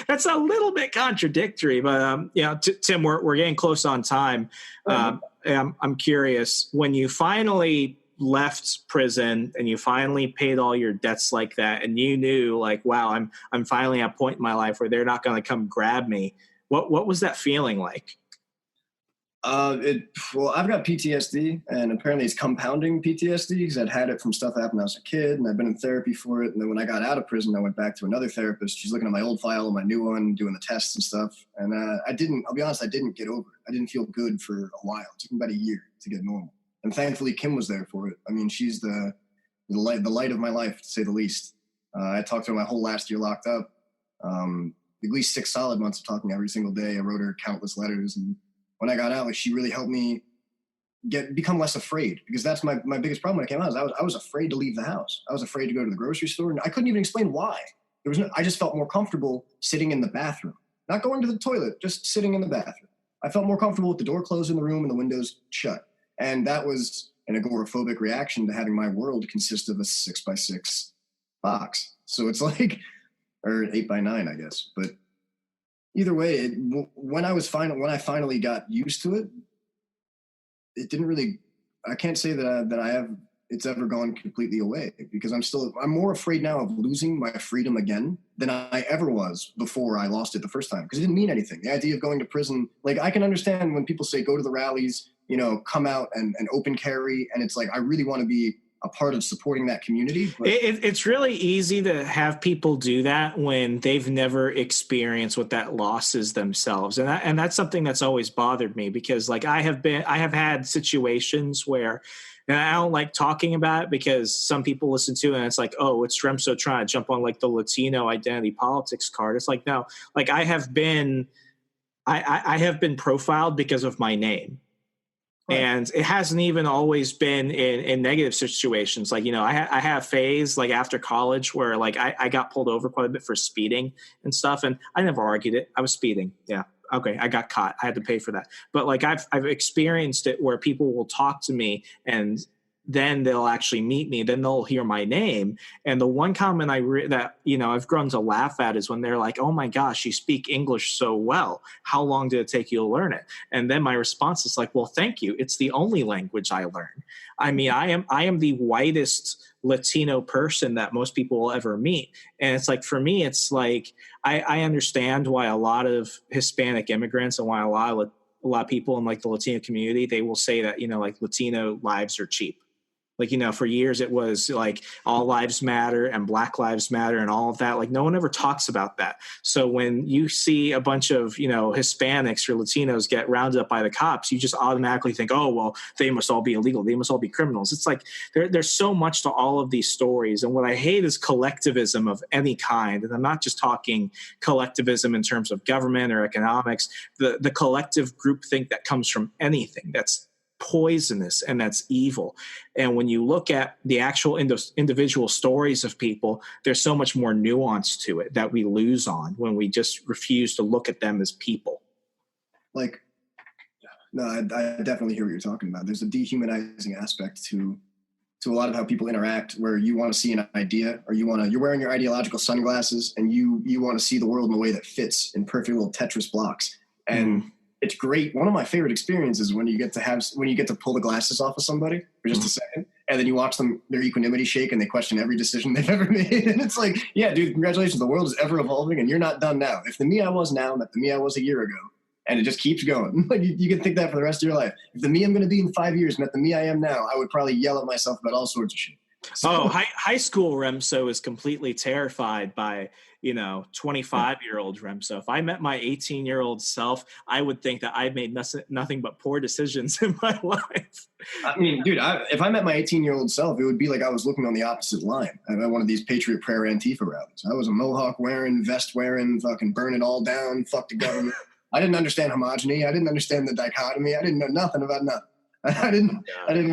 that's a little bit contradictory. But Tim, we're getting close on time. I'm curious, when you finally left prison and you finally paid all your debts like that, and you knew, like, wow, I'm finally at a point in my life where they're not going to come grab me. What was that feeling like? Well, I've got PTSD, and apparently it's compounding PTSD because I'd had it from stuff that happened when I was a kid, and I've been in therapy for it. And then when I got out of prison, I went back to another therapist. She's looking at my old file and my new one, doing the tests and stuff. And I'll be honest, I didn't get over it. I didn't feel good for a while. It took me about a year to get normal. And thankfully, Kim was there for it. I mean, she's the light of my life, to say the least. I talked to her my whole last year locked up. At least 6 solid months of talking every single day. I wrote her countless letters, and when I got out, like, she really helped me become less afraid, because that's my biggest problem when I came out. I was afraid to leave the house. I was afraid to go to the grocery store, and I couldn't even explain why. I just felt more comfortable sitting in the bathroom, not going to the toilet, just sitting in the bathroom. I felt more comfortable with the door closed in the room and the windows shut. And that was an agoraphobic reaction to having my world consist of a 6x6 box. So it's like, or 8x9, I guess. But either way, when I finally got used to it, it didn't really. I can't say that I have it's ever gone completely away, because I'm more afraid now of losing my freedom again than I ever was before I lost it the first time, because it didn't mean anything. The idea of going to prison, like, I can understand when people say go to the rallies, come out and open carry. And it's like, I really want to be a part of supporting that community. But it's really easy to have people do that when they've never experienced what that loss is themselves. And that's something that's always bothered me, because like I have had situations where, and I don't like talking about it because some people listen to it and it's like, oh, it's Remso trying to jump on like the Latino identity politics card. It's like, no, like I have been profiled because of my name. And it hasn't even always been in negative situations. Like, I had a phase like after college where like I got pulled over quite a bit for speeding and stuff. And I never argued it. I was speeding. Yeah. Okay. I got caught. I had to pay for that. But like I've experienced it where people will talk to me and then they'll actually meet me. Then they'll hear my name. And the one comment that I've grown to laugh at is when they're like, oh my gosh, you speak English so well. How long did it take you to learn it? And then my response is like, well, thank you. It's the only language I learn. I mean, I am the whitest Latino person that most people will ever meet. And it's like, for me, it's like, I understand why a lot of Hispanic immigrants and why a lot of people in like the Latino community, they will say that, like Latino lives are cheap. Like, for years it was like all lives matter and Black lives matter and all of that. Like no one ever talks about that. So when you see a bunch of, Hispanics or Latinos get rounded up by the cops, you just automatically think, oh, well, they must all be illegal. They must all be criminals. It's like there's so much to all of these stories. And what I hate is collectivism of any kind. And I'm not just talking collectivism in terms of government or economics, the collective groupthink that comes from anything that's poisonous and that's evil. And when you look at the actual individual stories of people, there's so much more nuance to it that we lose on when we just refuse to look at them as people. Like, no, I definitely hear what you're talking about. There's a dehumanizing aspect to a lot of how people interact, where you want to see an idea, or you're wearing your ideological sunglasses and you want to see the world in a way that fits in perfect little Tetris blocks. And it's great. One of my favorite experiences when you get to pull the glasses off of somebody for just a second, and then you watch their equanimity shake and they question every decision they've ever made. And it's like, yeah, dude, congratulations. The world is ever evolving and you're not done now. If the me I was now met the me I was a year ago, and it just keeps going, like you can think that for the rest of your life. If the me I'm going to be in 5 years met the me I am now, I would probably yell at myself about all sorts of shit. So, high school Remso is completely terrified by, 25-year-old Remso. If I met my 18-year-old self, I would think that I made nothing but poor decisions in my life. I mean, dude, if I met my 18-year-old self, it would be like I was looking on the opposite line at one of these Patriot Prayer Antifa rallies. I was a mohawk wearing, vest wearing, fucking burn it all down, fuck the government. I didn't understand homogeny. I didn't understand the dichotomy. I didn't know nothing about nothing. I didn't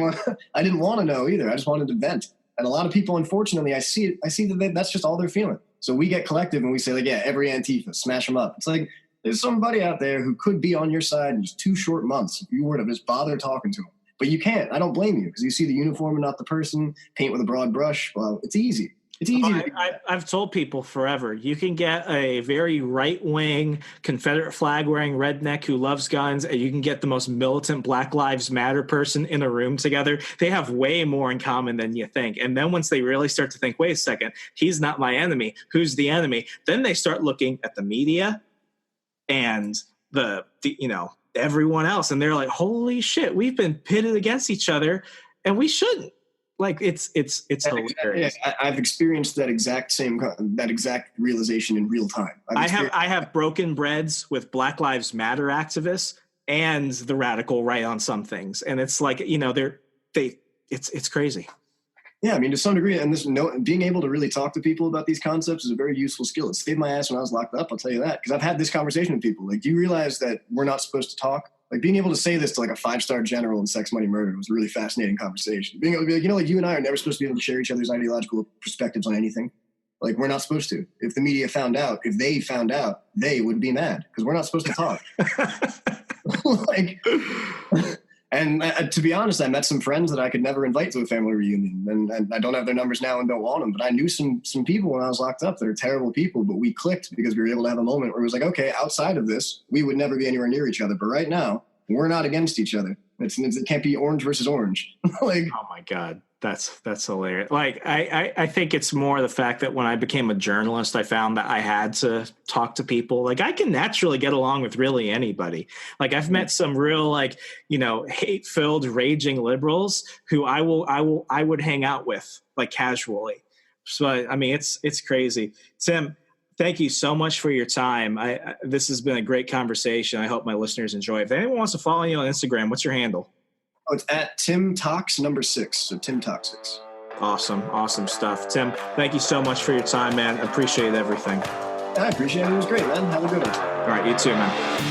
want to know either. I just wanted to vent. And a lot of people, unfortunately, I see that that's just all they're feeling. So we get collective and we say, like, yeah, every Antifa, smash them up. It's like, there's somebody out there who could be on your side in just 2 short months if you were to just bother talking to them. But you can't. I don't blame you, because you see the uniform and not the person, paint with a broad brush. Well, it's easy. It's easy. I've told people forever, you can get a very right-wing Confederate flag-wearing redneck who loves guns, and you can get the most militant Black Lives Matter person in a room together. They have way more in common than you think. And then once they really start to think, wait a second, he's not my enemy. Who's the enemy? Then they start looking at the media and the everyone else, and they're like, holy shit, we've been pitted against each other, and we shouldn't. Like it's hilarious. I've experienced that exact realization in real time. I have broken breads with Black Lives Matter activists and the radical right on some things, and it's like it's crazy. Yeah, I mean, to some degree, and being able to really talk to people about these concepts is a very useful skill. It saved my ass when I was locked up. I'll tell you that, because I've had this conversation with people. Like, do you realize that we're not supposed to talk? Like, being able to say this to like a 5-star general in Sex, Money, Murder was a really fascinating conversation. Being able to be like, like you and I are never supposed to be able to share each other's ideological perspectives on anything. Like, we're not supposed to. If the media found out, they would be mad, because we're not supposed to talk. And to be honest, I met some friends that I could never invite to a family reunion, and I don't have their numbers now and don't want them. But I knew some people when I was locked up that are terrible people, but we clicked because we were able to have a moment where it was like, okay, outside of this, we would never be anywhere near each other. But right now, we're not against each other. It can't be orange versus orange. Oh my God. That's hilarious. Like, I think it's more the fact that when I became a journalist, I found that I had to talk to people. Like, I can naturally get along with really anybody. Like, I've met some real, like, hate-filled, raging liberals who I would hang out with, like, casually. So, I mean, it's crazy. Tim, thank you so much for your time. This has been a great conversation. I hope my listeners enjoy it. If anyone wants to follow you on Instagram, what's your handle? Oh, it's at Tim Talks #6. So Tim Talks 6. Awesome stuff. Tim, thank you so much for your time, man. Appreciate everything. I appreciate it. It was great, man. Have a good one. All right, you too, man.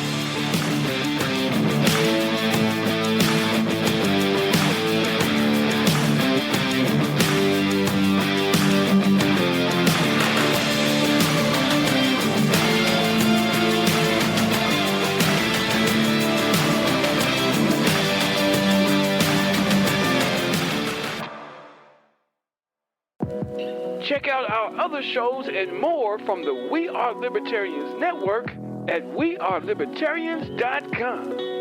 Check out our other shows and more from the We Are Libertarians network at wearelibertarians.com.